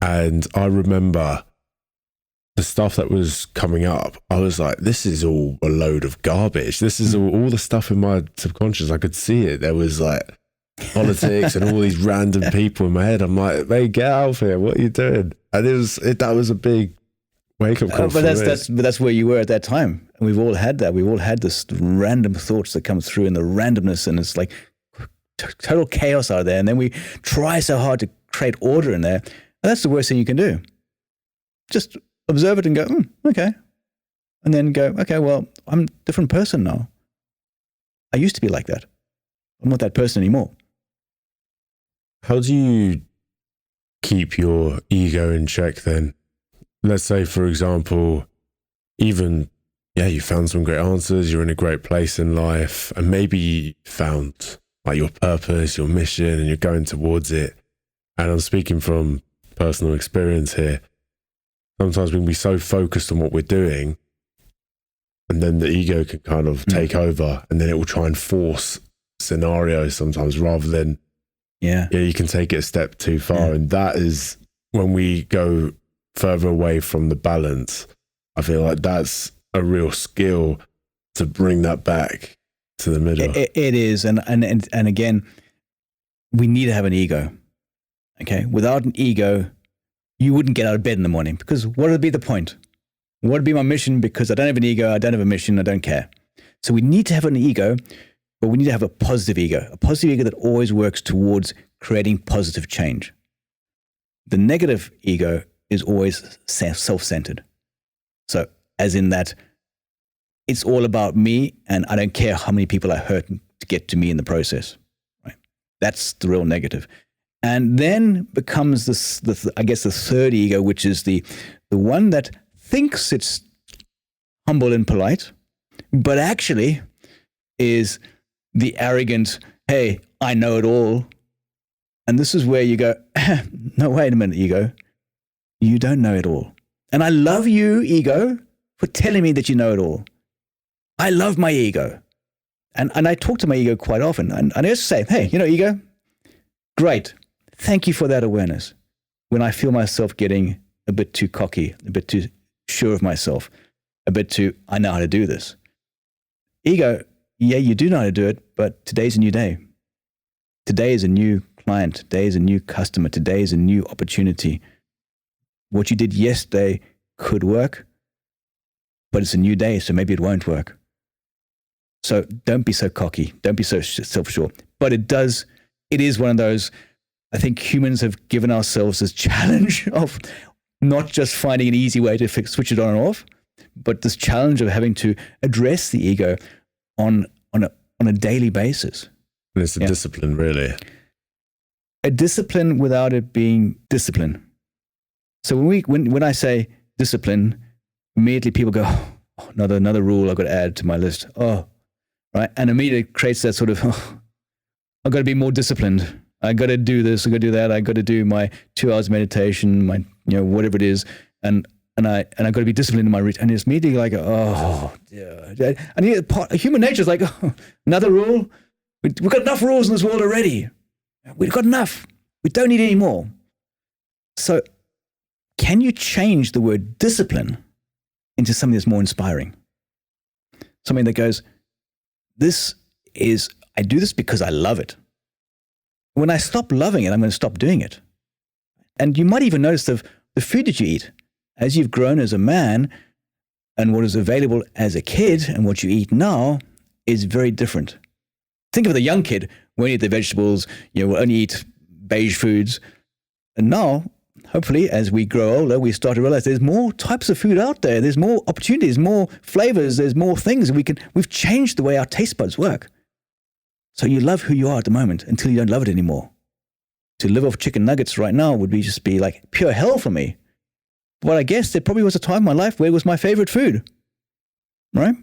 and I remember the stuff that was coming up. I was like, this is all a load of garbage. This is all the stuff in my subconscious. I could see it. There was like politics and all these random people in my head. I'm like, hey, get out of here. What are you doing? And that was a big wake up call. But that's where you were at that time. And we've all had that. We've all had this random thoughts that come through, and the randomness, and it's like total chaos out there. And then we try so hard to create order in there. And that's the worst thing you can do. Just observe it and go, okay. And then go, okay, well, I'm a different person now. I used to be like that. I'm not that person anymore. How do you keep your ego in check then? Let's say, for example, even, you found some great answers, you're in a great place in life, and maybe you found like your purpose, your mission, and you're going towards it. And I'm speaking from personal experience here. Sometimes we can be so focused on what we're doing, and then the ego can kind of take over, and then it will try and force scenarios sometimes, rather than, you can take it a step too far. Yeah. And that is when we go further away from the balance. I feel like that's a real skill to bring that back to the middle. It is. And again, we need to have an ego. Okay. Without an ego, you wouldn't get out of bed in the morning, because what would be the point? What would be my mission? Because I don't have an ego. I don't have a mission. I don't care. So we need to have an ego, but we need to have a positive ego that always works towards creating positive change. The negative ego is always self-centered. So as in that, it's all about me, and I don't care how many people I hurt to get to me in the process. Right? That's the real negative. And then becomes I guess the third ego, which is the one that thinks it's humble and polite, but actually is the arrogant, hey, I know it all. And this is where you go, no, wait a minute, ego. You don't know it all. And I love you, ego, for telling me that you know it all. I love my ego. And I talk to my ego quite often. And I just say, hey, ego, great. Thank you for that awareness. When I feel myself getting a bit too cocky, a bit too sure of myself, a bit too, I know how to do this. Ego, yeah, you do know how to do it, but today's a new day. Today is a new client. Today is a new customer. Today is a new opportunity. What you did yesterday could work, but it's a new day, so maybe it won't work. So don't be so cocky. Don't be so self-sure. But it is one of those, I think humans have given ourselves this challenge of not just finding an easy way to switch it on and off, but this challenge of having to address the ego on a daily basis. And it's a discipline, really. A discipline without it being discipline. So when I say discipline, immediately people go, oh, another rule I've got to add to my list. Oh, right. And immediately it creates that sort of, I've got to be more disciplined. I got to do this. I got to do that. I got to do my 2 hours meditation, my, whatever it is. And I got to be disciplined in my routine. And it's immediately like, oh, yeah. And human nature is like, oh, another rule. We've got enough rules in this world already. We've got enough. We don't need any more. So can you change the word discipline into something that's more inspiring? Something that goes, I do this because I love it. When I stop loving it, I'm going to stop doing it. And you might even notice the the food that you eat. As you've grown as a man, and what is available as a kid and what you eat now is very different. Think of the young kid, won't eat the vegetables, will only eat beige foods. And now, hopefully, as we grow older, we start to realize there's more types of food out there. There's more opportunities, more flavors, there's more things. We've changed the way our taste buds work. So you love who you are at the moment until you don't love it anymore. To live off chicken nuggets right now would just be like pure hell for me. But I guess there probably was a time in my life where it was my favorite food, right?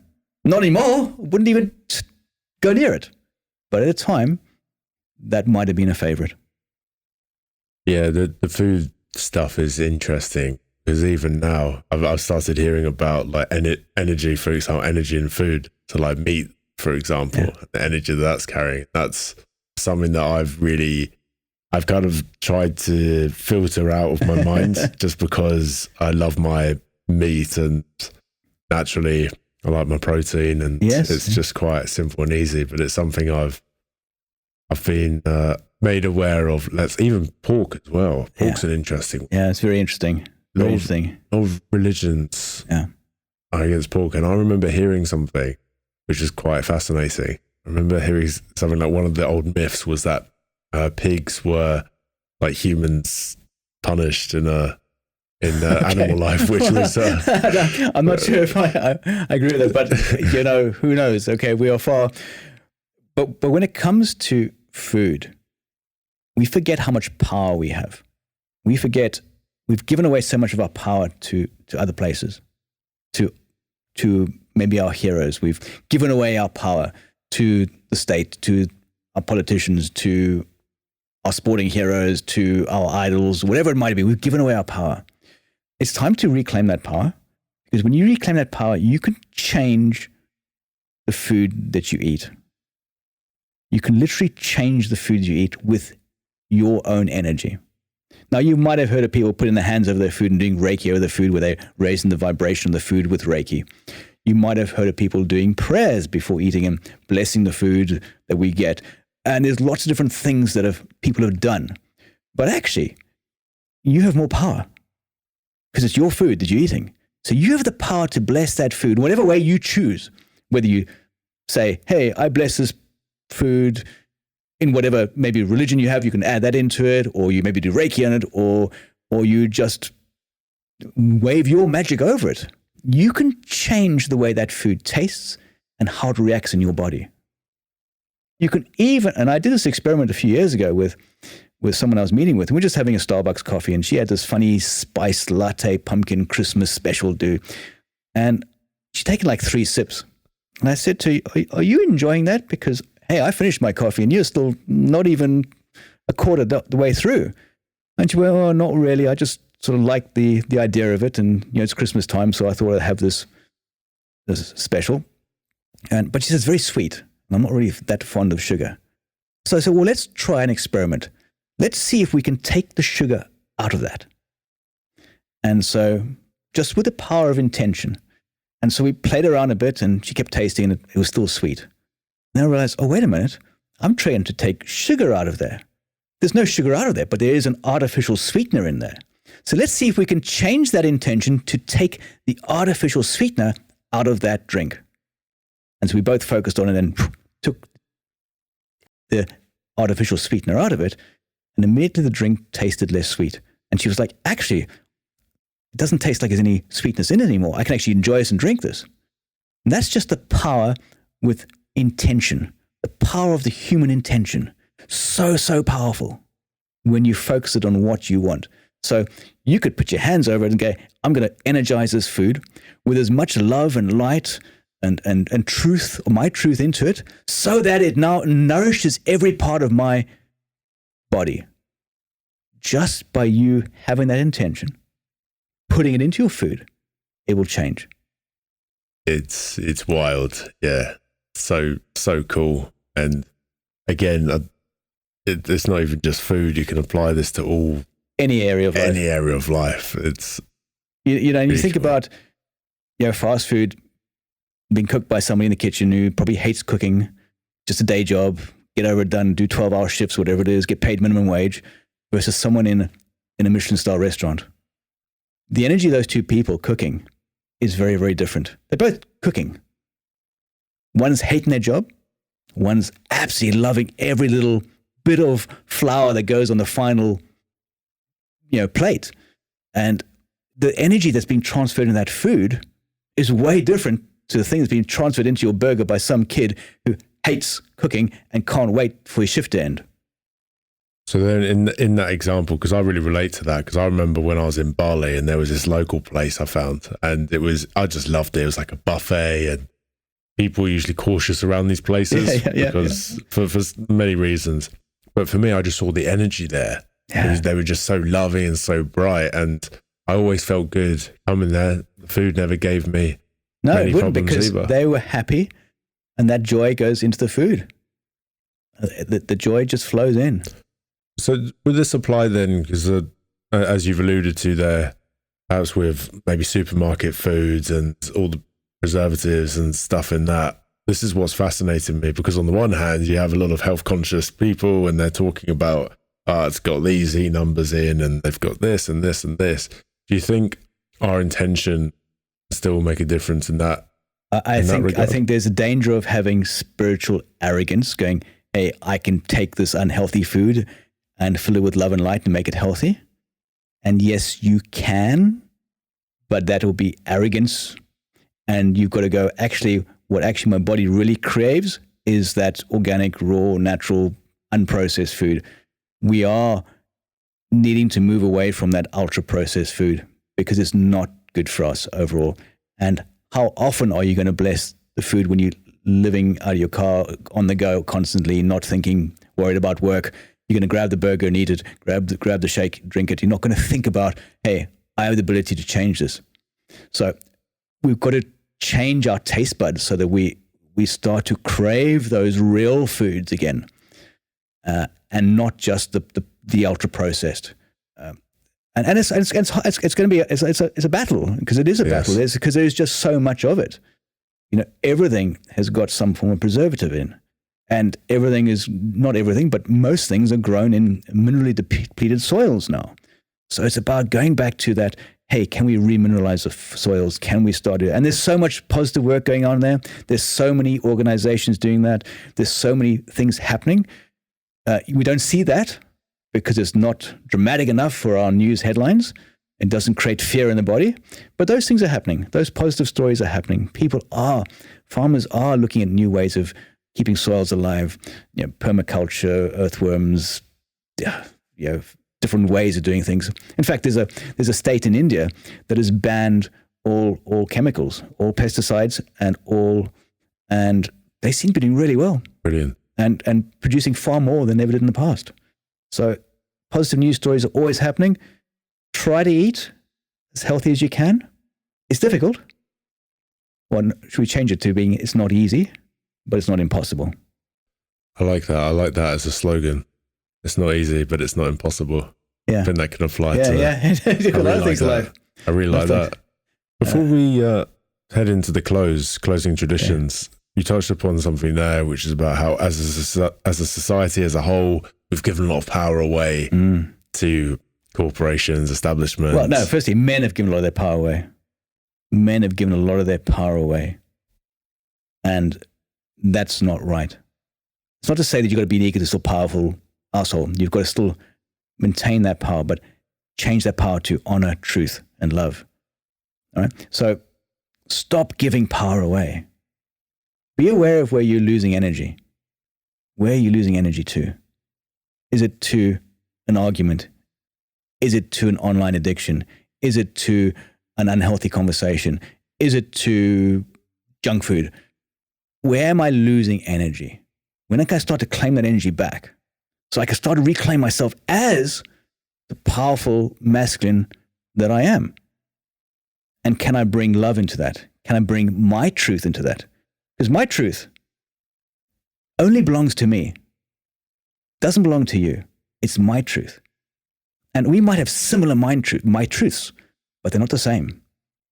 Not anymore. Wouldn't even go near it. But at a time, that might have been a favorite. Yeah, the food stuff is interesting because even now I've started hearing about like energy, for example, energy in food. So like meat, for example, the energy that's carrying. That's something that I've kind of tried to filter out of my mind just because I love my meat and naturally I like my protein and it's just quite simple and easy, but it's something I've been made aware of. Even pork as well. Pork's an interesting one. Yeah, it's very interesting. Very interesting. A lot of religions are against pork. And I remember hearing something which is quite fascinating. I remember hearing something like one of the old myths was that pigs were like humans punished in animal life, which was I'm not sure if I agree with that, but who knows? Okay, we are far. But when it comes to food, we forget how much power we have. We forget we've given away so much of our power to other places, to maybe our heroes. We've given away our power to the state, to our politicians, to our sporting heroes, to our idols, whatever it might be. We've given away our power. It's time to reclaim that power, because when you reclaim that power, you can change the food that you eat. You can literally change the food you eat with your own energy. Now, you might have heard of people putting their hands over their food and doing Reiki over the food, where they're raising the vibration of the food with Reiki. You might have heard of people doing prayers before eating and blessing the food that we get. And there's lots of different things that people have done. But actually, you have more power because it's your food that you're eating. So you have the power to bless that food, whatever way you choose. Whether you say, hey, I bless this food in whatever maybe religion you have, you can add that into it, or you maybe do Reiki on it, or you just wave your magic over it. You can change the way that food tastes and how it reacts in your body. You can even, and I did this experiment a few years ago with someone I was meeting with, and we're just having a Starbucks coffee, and she had this funny spiced latte pumpkin Christmas special do, and she'd taken like 3 sips. And I said to her, are you enjoying that? Because, hey, I finished my coffee and you're still not even a quarter the way through. And she went, oh, not really. I just sort of like the idea of it. And, it's Christmas time, so I thought I'd have this special. But she says, it's very sweet. And I'm not really that fond of sugar. So I said, well, let's try an experiment. Let's see if we can take the sugar out of that. And so just with the power of intention. And so we played around a bit and she kept tasting and it was still sweet. Then I realized, oh, wait a minute. I'm trying to take sugar out of there. There's no sugar out of there, but there is an artificial sweetener in there. So let's see if we can change that intention to take the artificial sweetener out of that drink. And so we both focused on it and took the artificial sweetener out of it. And immediately the drink tasted less sweet. And she was like, actually, it doesn't taste like there's any sweetness in it anymore. I can actually enjoy this and drink this. And that's just the power with intention, the power of the human intention. So powerful when you focus it on what you want. So you could put your hands over it and go, I'm going to energize this food with as much love and light and truth, or my truth into it, so that it now nourishes every part of my body. Just by you having that intention, putting it into your food, it will change. It's wild. Yeah. So cool. And again, it's not even just food. You can apply this to any area of life. It's, and you think about, fast food being cooked by somebody in the kitchen who probably hates cooking, just a day job, get over it done, do 12-hour shifts, whatever it is, get paid minimum wage, versus someone in a Michelin-star restaurant. the energy of those two people cooking is very, very different. They're both cooking. One's hating their job. One's absolutely loving every little bit of flour that goes on the final, plate. And the energy that's being transferred in that food is way different to the thing that's being transferred into your burger by some kid who hates cooking and can't wait for his shift to end. So then in that example, because I really relate to that, because I remember when I was in Bali and there was this local place I found, and I just loved it. It was like a buffet, and people are usually cautious around these places because for many reasons. But for me, I just saw the energy there. Yeah. They were just so loving and so bright, and I always felt good coming there. The food never gave me any problems because either. They were happy, and that joy goes into the food. The joy just flows in. So would this apply then, because as you've alluded to there, perhaps with maybe supermarket foods and all the preservatives and stuff in that, this is what's fascinating me, because on the one hand, you have a lot of health conscious people and they're talking about, it's got these E numbers in and they've got this and this and this. Do you think our intention still will make a difference in that? I think there's a danger of having spiritual arrogance, going, hey, I can take this unhealthy food and fill it with love and light and make it healthy. And yes, you can, but that will be arrogance. And you've got to go, what my body really craves is that organic, raw, natural, unprocessed food. We are needing to move away from that ultra-processed food because it's not good for us overall. And how often are you going to bless the food when you're living out of your car on the go constantly, not thinking, worried about work? You're going to grab the burger and eat it, grab the shake, drink it. You're not going to think about, hey, I have the ability to change this. So we've got to change our taste buds so that we start to crave those real foods again, and not just the ultra processed. And it's going to be it's a battle, because it is a battle. Because there's just so much of it. Everything has got some form of preservative in. And everything is, not everything, but most things are grown in minerally depleted soils now. So it's about going back to that, hey, can we remineralize the soils? Can we start it? And there's so much positive work going on there. There's so many organizations doing that. There's so many things happening. We don't see that because it's not dramatic enough for our news headlines. It doesn't create fear in the body. But those things are happening. Those positive stories are happening. Farmers are looking at new ways of keeping soils alive, permaculture, earthworms, different ways of doing things. In fact, there's a state in India that has banned all chemicals, all pesticides, and they seem to be doing really well. Brilliant. And producing far more than they ever did in the past. So positive news stories are always happening. Try to eat as healthy as you can. It's difficult. Well, should we change it to being it's not easy, but it's not impossible? I like that. I like that as a slogan. It's not easy, but it's not impossible. Yeah. I think that can apply to a lot of things in life. I really like that. Before we head into the closing traditions, you touched upon something there, which is about how as a society as a whole, we've given a lot of power away to corporations, establishments. Well, no, firstly, men have given a lot of their power away. Men have given a lot of their power away. And that's not right. It's not to say that you've got to be an egotistical, powerful asshole. You've got to still maintain that power, but change that power to honor, truth, and love. All right? So stop giving power away. Be aware of where you're losing energy. Where are you losing energy to? Is it to an argument? Is it to an online addiction? Is it to an unhealthy conversation? Is it to junk food? Where am I losing energy? When can I start to claim that energy back? So I can start to reclaim myself as the powerful masculine that I am. And can I bring love into that? Can I bring my truth into that? Because my truth only belongs to me. Doesn't belong to you. It's my truth. And we might have similar my truths, but they're not the same.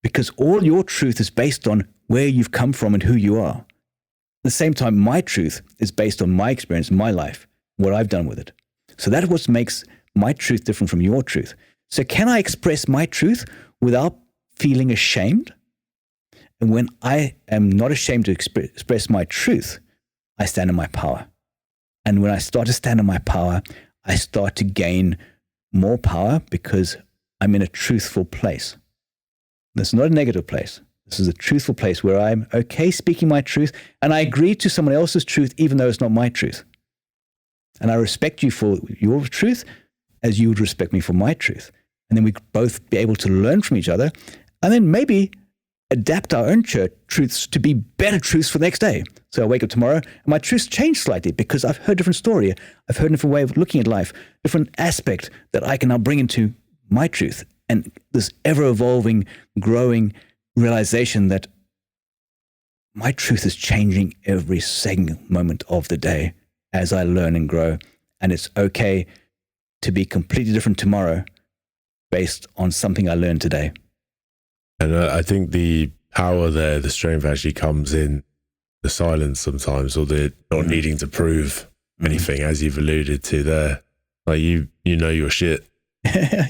Because all your truth is based on where you've come from and who you are. At the same time, my truth is based on my experience, my life, what I've done with it. So that's what makes my truth different from your truth. So can I express my truth without feeling ashamed? And when I am not ashamed to express my truth, I stand in my power. And when I start to stand in my power, I start to gain more power because I'm in a truthful place. This is not a negative place. This is a truthful place where I'm okay speaking my truth, and I agree to someone else's truth even though it's not my truth. And I respect you for your truth as you would respect me for my truth. And then we both be able to learn from each other and then maybe adapt our own truths to be better truths for the next day. So I wake up tomorrow and my truths change slightly because I've heard a different story. I've heard a different way of looking at life, different aspect that I can now bring into my truth. And this ever-evolving, growing realization that my truth is changing every second moment of the day as I learn and grow. And it's okay to be completely different tomorrow based on something I learned today. And I think the power there, the strength actually comes in the silence sometimes, or the not needing to prove anything, as you've alluded to there. Like you know your shit.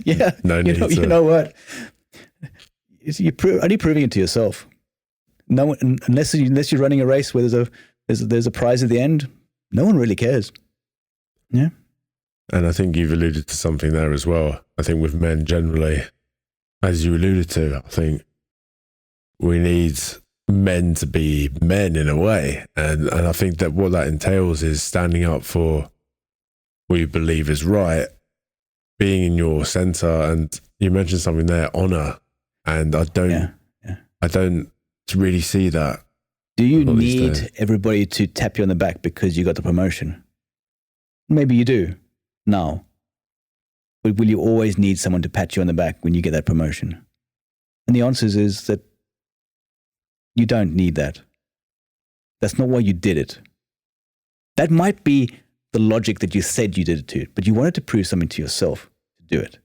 Yeah. No need to. You know what? Only proving it to yourself. No one, unless you're running a race where there's a prize at the end, no one really cares. Yeah. And I think you've alluded to something there as well. I think with men generally, as you alluded to, I think we need men to be men in a way. And I think that what that entails is standing up for what you believe is right, being in your center. And you mentioned something there, honor. And I don't really see that. Do you need everybody to tap you on the back because you got the promotion? Maybe you do now. But will you always need someone to pat you on the back when you get that promotion? And the answer is that you don't need that. That's not why you did it. That might be the logic that you said you did it to, but you wanted to prove something to yourself to do it.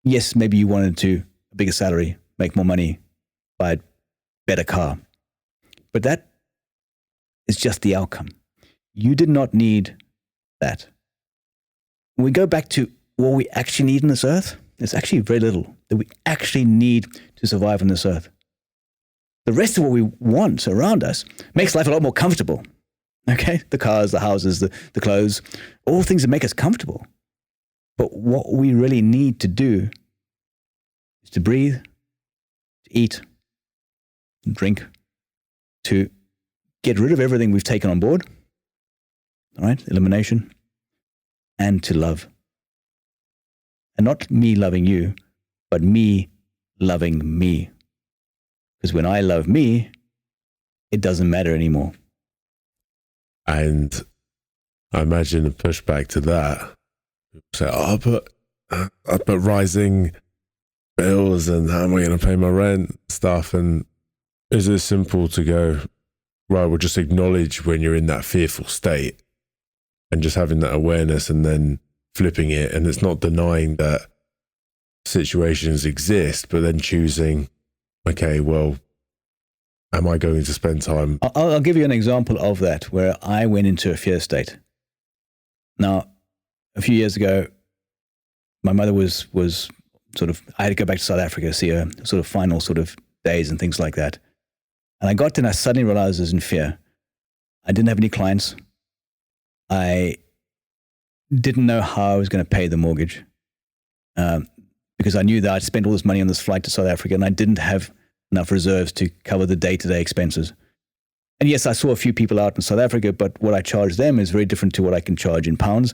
Yes, maybe you wanted a bigger salary, make more money, buy a better car. But that is just the outcome. You did not need that. When we go back to what we actually need on this earth, there's actually very little that we actually need to survive on this earth. The rest of what we want around us makes life a lot more comfortable. Okay? The cars, the houses, the clothes, all things that make us comfortable. But what we really need to do is to breathe, to eat, and drink, to get rid of everything we've taken on board, all right? Elimination, and to love. And not me loving you, but me loving me. Because when I love me, it doesn't matter anymore. And I imagine the pushback to that, say, but rising bills and how am I going to pay my rent stuff? And is it simple to go, right, we'll just acknowledge when you're in that fearful state and just having that awareness and then flipping it. And it's not denying that situations exist, but then choosing, okay, well, am I going to spend time? I'll give you an example of that where I went into a fear state. Now, a few years ago, my mother was sort of, I had to go back to South Africa to see her sort of final sort of days and things like that. And I got there and I suddenly realized I was in fear. I didn't have any clients. I didn't know how I was going to pay the mortgage because I knew that I'd spent all this money on this flight to South Africa and I didn't have enough reserves to cover the day-to-day expenses. And yes, I saw a few people out in South Africa, but what I charge them is very different to what I can charge in pounds.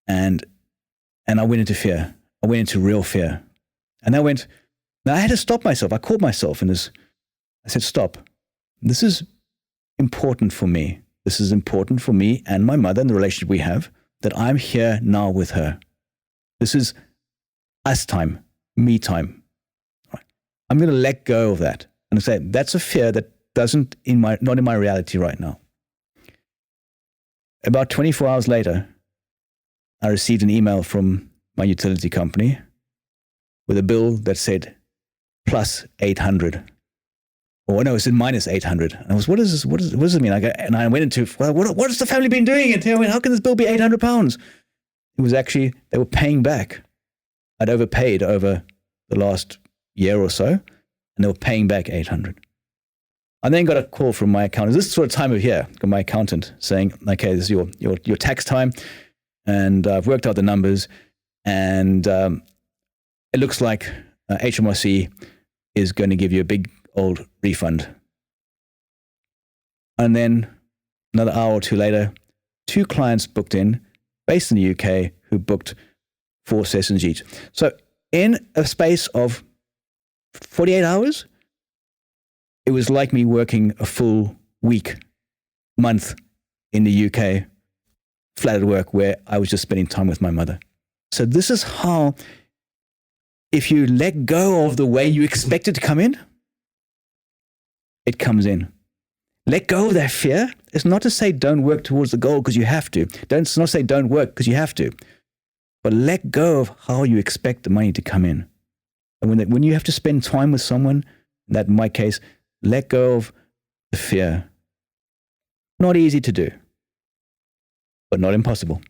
And I went into fear. I went into real fear. And now I had to stop myself. I caught myself in this. I said, stop. This is important for me. This is important for me and my mother and the relationship we have, that I'm here now with her. This is us time, me time. I'm going to let go of that and say, that's a fear that not in my reality right now. About 24 hours later, I received an email from my utility company with a bill that said plus 800. Or no, it said minus 800. And I was, what does this mean? And I went into, well, what has the family been doing? And I went, how can this bill be £800? It was actually, they were paying back I'd overpaid over the last year or so, and they were paying back $800. I then got a call from my accountant. This sort of time of year, got my accountant saying, okay, this is your tax time, and I've worked out the numbers, and it looks like HMRC is going to give you a big old refund. And then another hour or two later, 2 clients booked in, based in the UK, who booked 4 sessions each. So in a space of 48 hours, it was like me working a full week, month in the UK, flat at work, where I was just spending time with my mother. So this is how, if you let go of the way you expect it to come in, it comes in. Let go of that fear. It's not to say don't work towards the goal because you have to. It's not to say don't work because you have to. But let go of how you expect the money to come in. And when you have to spend time with someone, that in my case, let go of the fear. Not easy to do, but not impossible.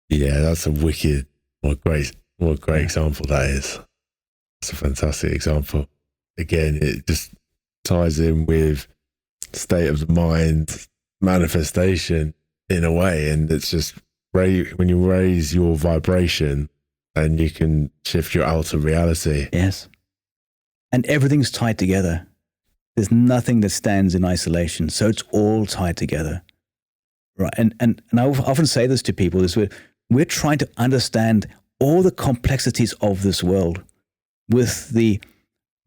Yeah, that's a wicked, what a great example that is. That's a fantastic example. Again, it just ties in with state of the mind, manifestation in a way. And it's just when you raise your vibration and you can shift your outer reality. Yes. And everything's tied together. There's nothing that stands in isolation. So it's all tied together. Right. And I often say this to people is we're trying to understand all the complexities of this world with the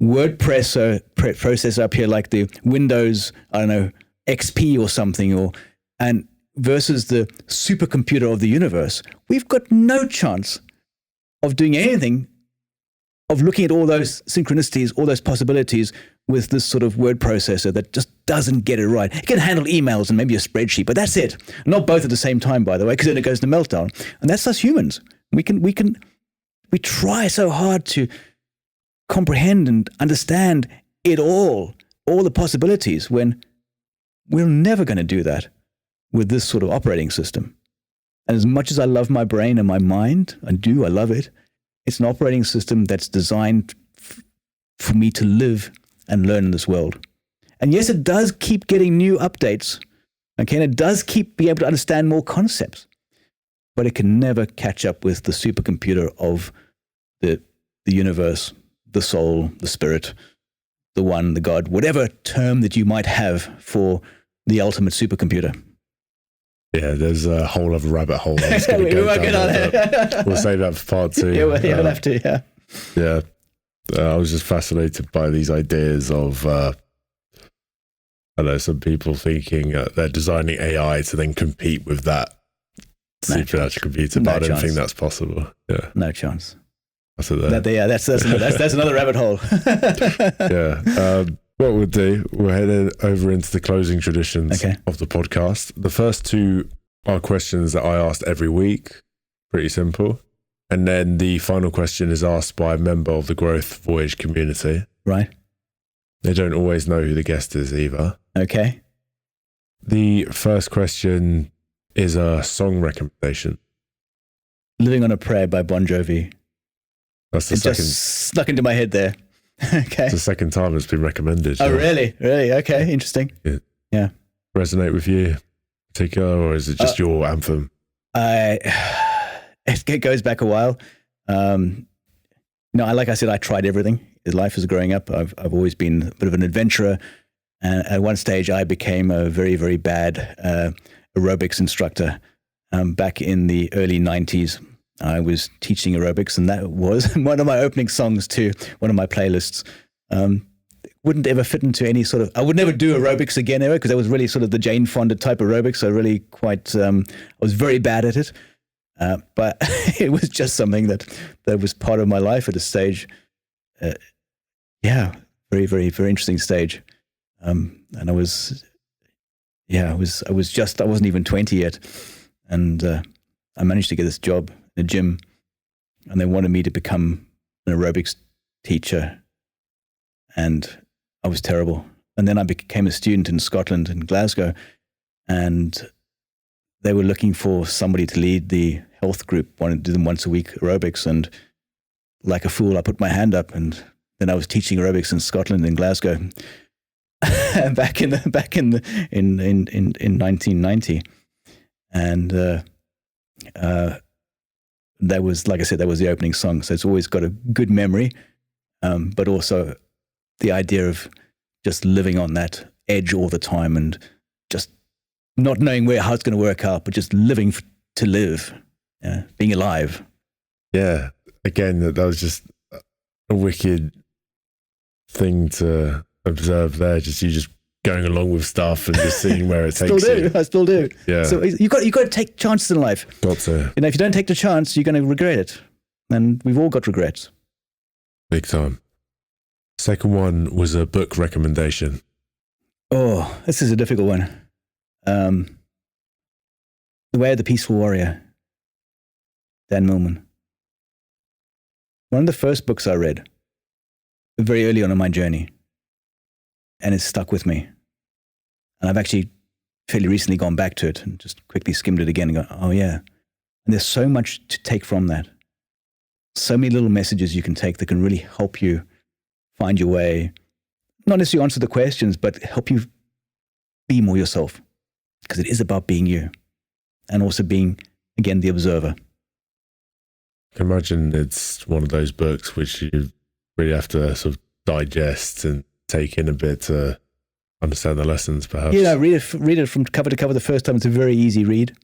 word processor up here, like the Windows, I don't know, XP or something, and versus the supercomputer of the universe. We've got no chance of doing anything, of looking at all those synchronicities, all those possibilities with this sort of word processor that just doesn't get it right. It can handle emails and maybe a spreadsheet, but that's it. Not both at the same time, by the way, because then it goes to meltdown. And that's us humans. We try so hard to comprehend and understand it all the possibilities, when we're never going to do that with this sort of operating system. And as much as I love my brain and my mind, I love it. It's an operating system that's designed for me to live and learn in this world. And yes, it does keep getting new updates. Okay, and it does keep being able to understand more concepts, but it can never catch up with the supercomputer of the universe, the soul, the spirit, the one, the God, whatever term that you might have for the ultimate supercomputer. Yeah, there's a whole other rabbit hole. We'll save that for part 2. Yeah, we'll have to, yeah. Yeah. I was just fascinated by these ideas of, I don't know, some people thinking they're designing AI to then compete with that supernatural computer, but I don't think that's possible. Yeah, no chance. That's another rabbit hole. Yeah. What we'll do, we'll head over into the closing traditions of the podcast. The first 2 are questions that I asked every week. Pretty simple. And then the final question is asked by a member of the Growth Voyage community. Right. They don't always know who the guest is either. Okay. The first question is a song recommendation. Living on a Prayer by Bon Jovi. That's the second. Just snuck into my head there. Okay. It's the second time it's been recommended. Oh, really? Really? Okay. Interesting. Yeah. Resonate with you in particular, or is it just your anthem? It goes back a while. Like I said, I tried everything. Life as growing up, I've always been a bit of an adventurer. And at one stage, I became a very, very bad aerobics instructor. Back in the early 90s, I was teaching aerobics, and that was one of my opening songs to one of my playlists. Wouldn't ever fit into any sort of, I would never do aerobics again ever, because that was really sort of the Jane Fonda type aerobics. So really quite, I was very bad at it. But it was just something that was part of my life at a stage. Very, very, very interesting stage. And I wasn't even 20 yet. And I managed to get this job in a gym, and they wanted me to become an aerobics teacher. And I was terrible. And then I became a student in Scotland, in Glasgow, and they were looking for somebody to lead the health group, wanted to do them once a week aerobics. And like a fool, I put my hand up, and then I was teaching aerobics in Scotland, in Glasgow, back in 1990, and that was, like I said, that was the opening song. So it's always got a good memory, but also the idea of just living on that edge all the time and just not knowing how it's going to work out, but just living to live, being alive. Yeah. Again, that was just a wicked thing to observe there. Just you just going along with stuff and just seeing where it takes you. I still do. Yeah. So you got to take chances in life. Got to. If you don't take the chance, you're going to regret it. And we've all got regrets. Big time. Second one was a book recommendation. Oh, this is a difficult one. The Way of the Peaceful Warrior, Dan Millman. One of the first books I read very early on in my journey, and it's stuck with me. And I've actually fairly recently gone back to it and just quickly skimmed it again and gone, oh yeah. And there's so much to take from that. So many little messages you can take that can really help you find your way, not necessarily answer the questions, but help you be more yourself, because it is about being you and also being, again, the observer. I can imagine it's one of those books which you really have to sort of digest and take in a bit to understand the lessons, perhaps. Yeah, read it from cover to cover the first time. It's a very easy read.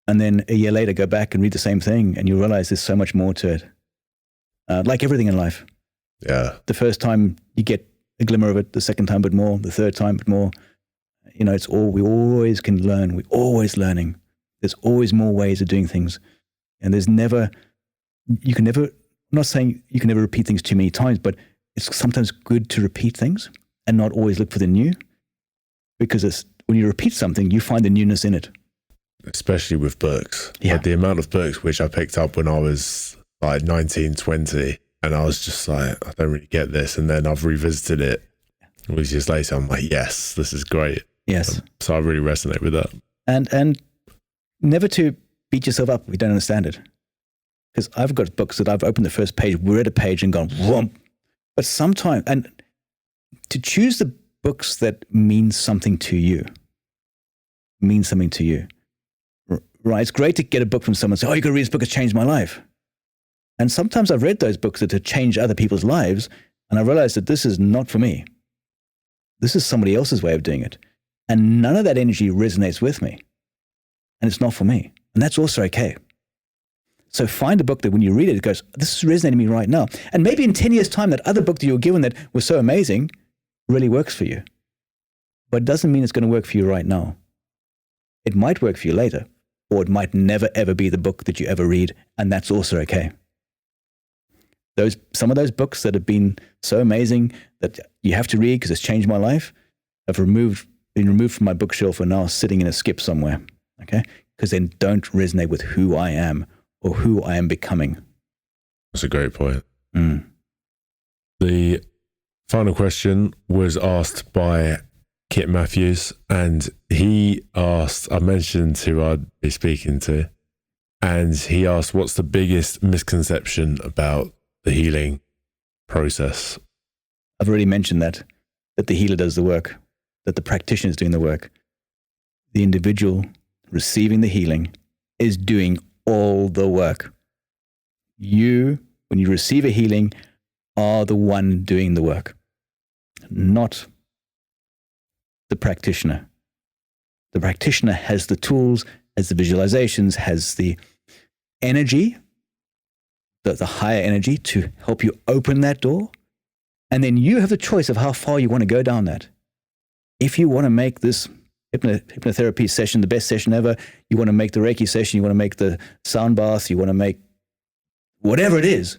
And then a year later, go back and read the same thing, and you realize there's so much more to it. Like everything in life. Yeah. The first time you get a glimmer of it, the second time, but more, the third time, but more. It's all, we always can learn. We're always learning. There's always more ways of doing things. And there's never, I'm not saying you can never repeat things too many times, but it's sometimes good to repeat things and not always look for the new, because when you repeat something, you find the newness in it. Especially with books. Yeah. Like the amount of books which I picked up when I was like 19, 20, and I was just like, I don't really get this. And then I've revisited it all these years later. I'm like, yes, this is great. Yes. So I really resonate with that. And never to beat yourself up if you don't understand it. Because I've got books that I've opened the first page, read a page and gone, whoomp. But sometimes, and to choose the books that mean something to you, right? It's great to get a book from someone and say, oh, you got to read this book, it's changed my life. And sometimes I've read those books that have changed other people's lives, and I realized that this is not for me. This is somebody else's way of doing it. And none of that energy resonates with me. And it's not for me. And that's also okay. So find a book that when you read it, it goes, this is resonating with me right now. And maybe in 10 years' time, that other book that you were given that was so amazing really works for you. But it doesn't mean it's going to work for you right now. It might work for you later, or it might never, ever be the book that you ever read. And that's also okay. Some of those books that have been so amazing that you have to read because it's changed my life, have been removed from my bookshelf and now sitting in a skip somewhere, okay? Because they don't resonate with who I am or who I am becoming. That's a great point. The final question was asked by Kit Matthews, and he asked, I mentioned who I'd be speaking to, and he asked, what's the biggest misconception about the healing process? I've already mentioned that the healer does the work, that the practitioner is doing the work. The individual receiving the healing is doing all the work. You, when you receive a healing, are the one doing the work, not the practitioner. The practitioner has the tools, has the visualizations, has the energy, the higher energy to help you open that door. And then you have the choice of how far you want to go down that. If you want to make this hypnotherapy session the best session ever, you want to make the Reiki session, you want to make the sound bath, you want to make whatever it is,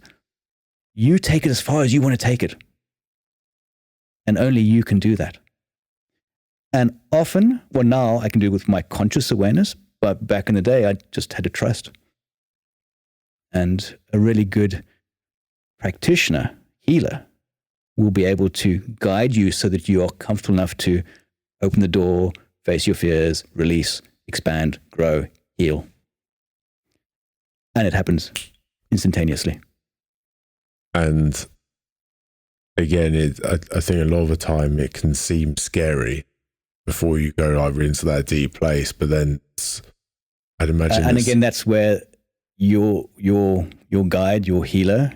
you take it as far as you want to take it. And only you can do that. And often, well, now I can do it with my conscious awareness, but back in the day, I just had to trust. And a really good practitioner, healer, will be able to guide you so that you are comfortable enough to open the door, face your fears, release, expand, grow, heal. And it happens instantaneously. And again, I think a lot of the time it can seem scary before you go either into that deep place, but then I'd imagine. And again, that's where your guide, your healer,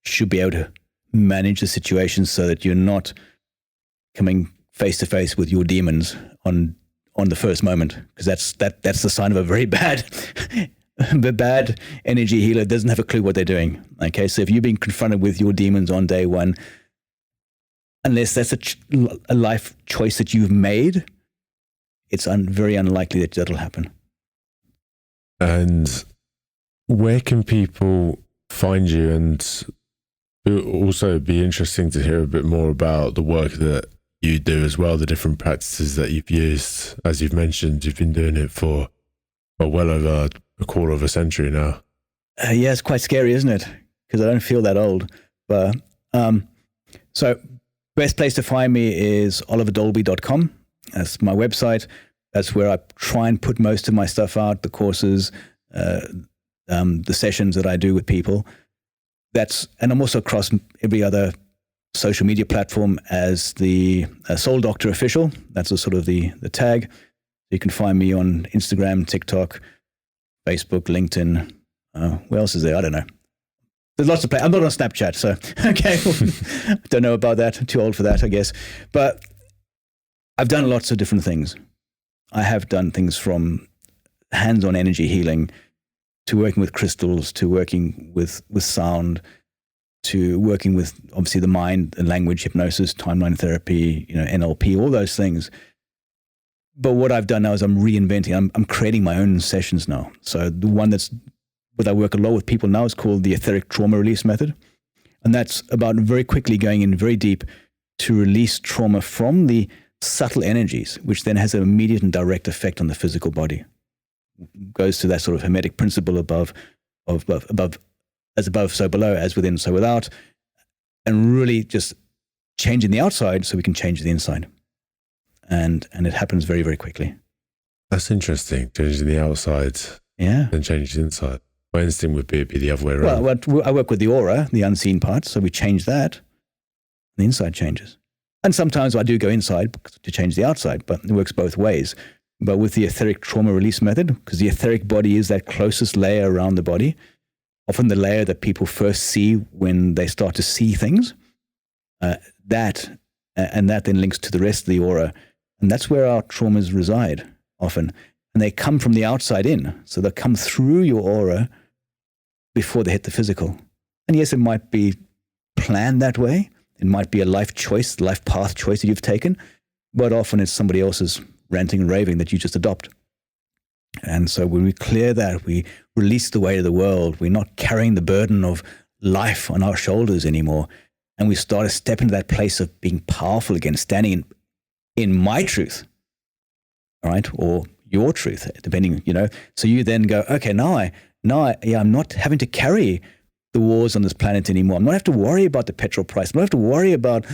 should be able to manage the situation so that you're not coming face to face with your demons on the first moment, because that's the sign of a very bad the bad energy healer doesn't have a clue what they're doing. Okay, so if you're being confronted with your demons on day one, unless that's a life choice that you've made, it's very unlikely that that'll happen. And where can people find you? And it would also be interesting to hear a bit more about the work that you do as well, the different practices that you've used. As you've mentioned, you've been doing it for well over a quarter of a century now. Yeah, it's quite scary, isn't it? Because I don't feel that old. But so best place to find me is oliverdolby.com. That's my website. That's where I try and put most of my stuff out, the courses, the sessions that I do with people. And I'm also across every other social media platform as the Soul Doctor Official. That's sort of the tag. You can find me on Instagram, TikTok, Facebook, LinkedIn. What else is there? I don't know. There's lots of I'm not on Snapchat, so okay. Don't know about that. I'm too old for that, I guess. But I've done lots of different things. I have done things from hands-on energy healing to working with crystals, to working with sound, to working with obviously the mind and language, hypnosis, timeline therapy, NLP, all those things. But what I've done now is I'm reinventing. I'm creating my own sessions now. So the one that I work a lot with people now is called the etheric trauma release method. And that's about very quickly going in very deep to release trauma from the subtle energies, which then has an immediate and direct effect on the physical body. Goes to that sort of hermetic principle above, as above, so below, as within, so without, and really just changing the outside so we can change the inside. And it happens very, very quickly. That's interesting, changing the outside and changing the inside. My instinct would be the other way around. Well, I work with the aura, the unseen part, so we change that, the inside changes. And sometimes I do go inside to change the outside, but it works both ways. But with the etheric trauma release method, because the etheric body is that closest layer around the body, often the layer that people first see when they start to see things, that then links to the rest of the aura. And that's where our traumas reside often. And they come from the outside in. So they come through your aura before they hit the physical. And yes, it might be planned that way. It might be a life choice, life path choice that you've taken. But often it's somebody else's ranting and raving that you just adopt. And so when we clear that, we release the weight of the world. We're not carrying the burden of life on our shoulders anymore. And we start to step into that place of being powerful again, standing in my truth, all right, or your truth, depending, So you then go, okay, now I'm not having to carry the wars on this planet anymore. I'm not have to worry about the petrol price. I'm not have to worry about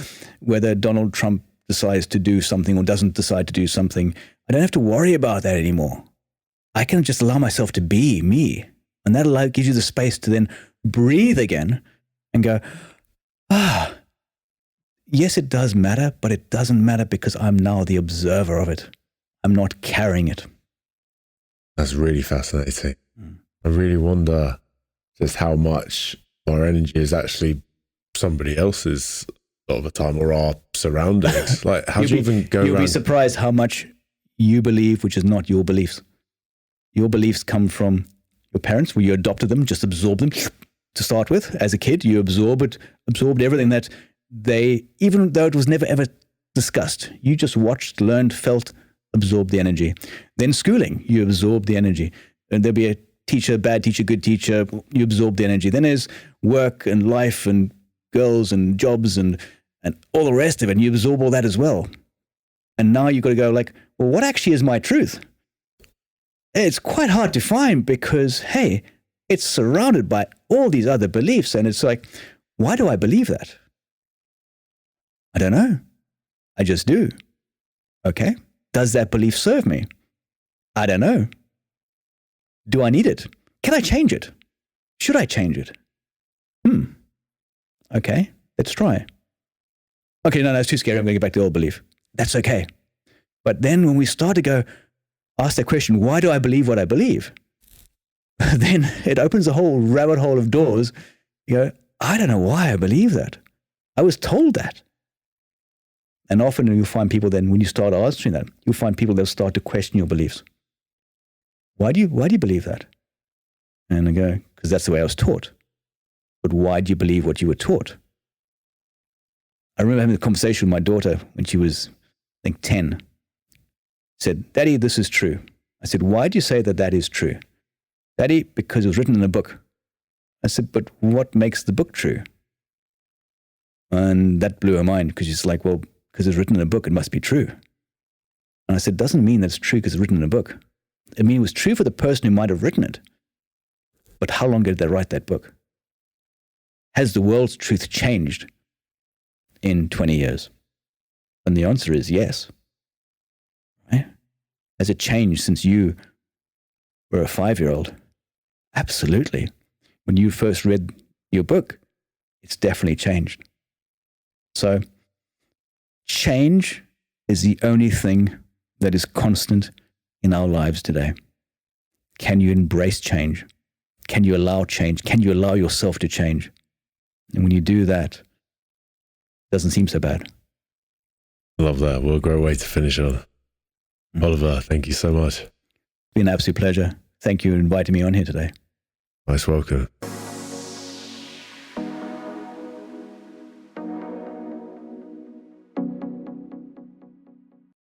whether Donald Trump decides to do something or doesn't decide to do something. I don't have to worry about that anymore. I can just allow myself to be me. And that gives you the space to then breathe again and go, yes, it does matter, but it doesn't matter because I'm now the observer of it. I'm not carrying it. That's really fascinating. I really wonder just how much our energy is actually somebody else's a lot of the time, or our surroundings. Like, how do you even go around? You'll be surprised how much you believe, which is not your beliefs. Your beliefs come from your parents, where you adopted them, just absorbed them to start with. As a kid, you absorbed everything that they, even though it was never ever discussed, you just watched, learned, felt, absorbed the energy. Then schooling, you absorb the energy. And there'll be a teacher, bad teacher, good teacher, you absorb the energy. Then there's work and life and girls and jobs and all the rest of it, and you absorb all that as well. And now you've got to go like, well, what actually is my truth? It's quite hard to find because, hey, it's surrounded by all these other beliefs. And it's like, why do I believe that? I don't know. I just do. Okay. Does that belief serve me? I don't know. Do I need it? Can I change it? Should I change it? Okay, let's try. Okay, no, it's too scary. I'm going to get back to the old belief. That's okay. But then when we start to ask that question, why do I believe what I believe? Then it opens a whole rabbit hole of doors. You go, I don't know why I believe that. I was told that. And often you'll find people then, when you start answering that, you'll find people that start to question your beliefs. Why do you believe that? And I go, because that's the way I was taught. But why do you believe what you were taught? I remember having a conversation with my daughter when she was, I think, 10. Said, Daddy, this is true. I said, why do you say that is true? Daddy, because it was written in a book. I said, but what makes the book true? And that blew her mind, because she's like, well, because it's written in a book, it must be true. And I said, doesn't mean that it's true because it's written in a book. It means it was true for the person who might have written it. But how long did they write that book? Has the world's truth changed in 20 years? And the answer is yes. Right? Has it changed since you were a 5-year-old? Absolutely. When you first read your book, it's definitely changed. So change is the only thing that is constant in our lives today. Can you embrace change? Can you allow change? Can you allow yourself to change? And when you do that, it doesn't seem so bad. I love that. What a great way to finish on. Oliver, thank you so much. It's been an absolute pleasure. Thank you for inviting me on here today. Most welcome.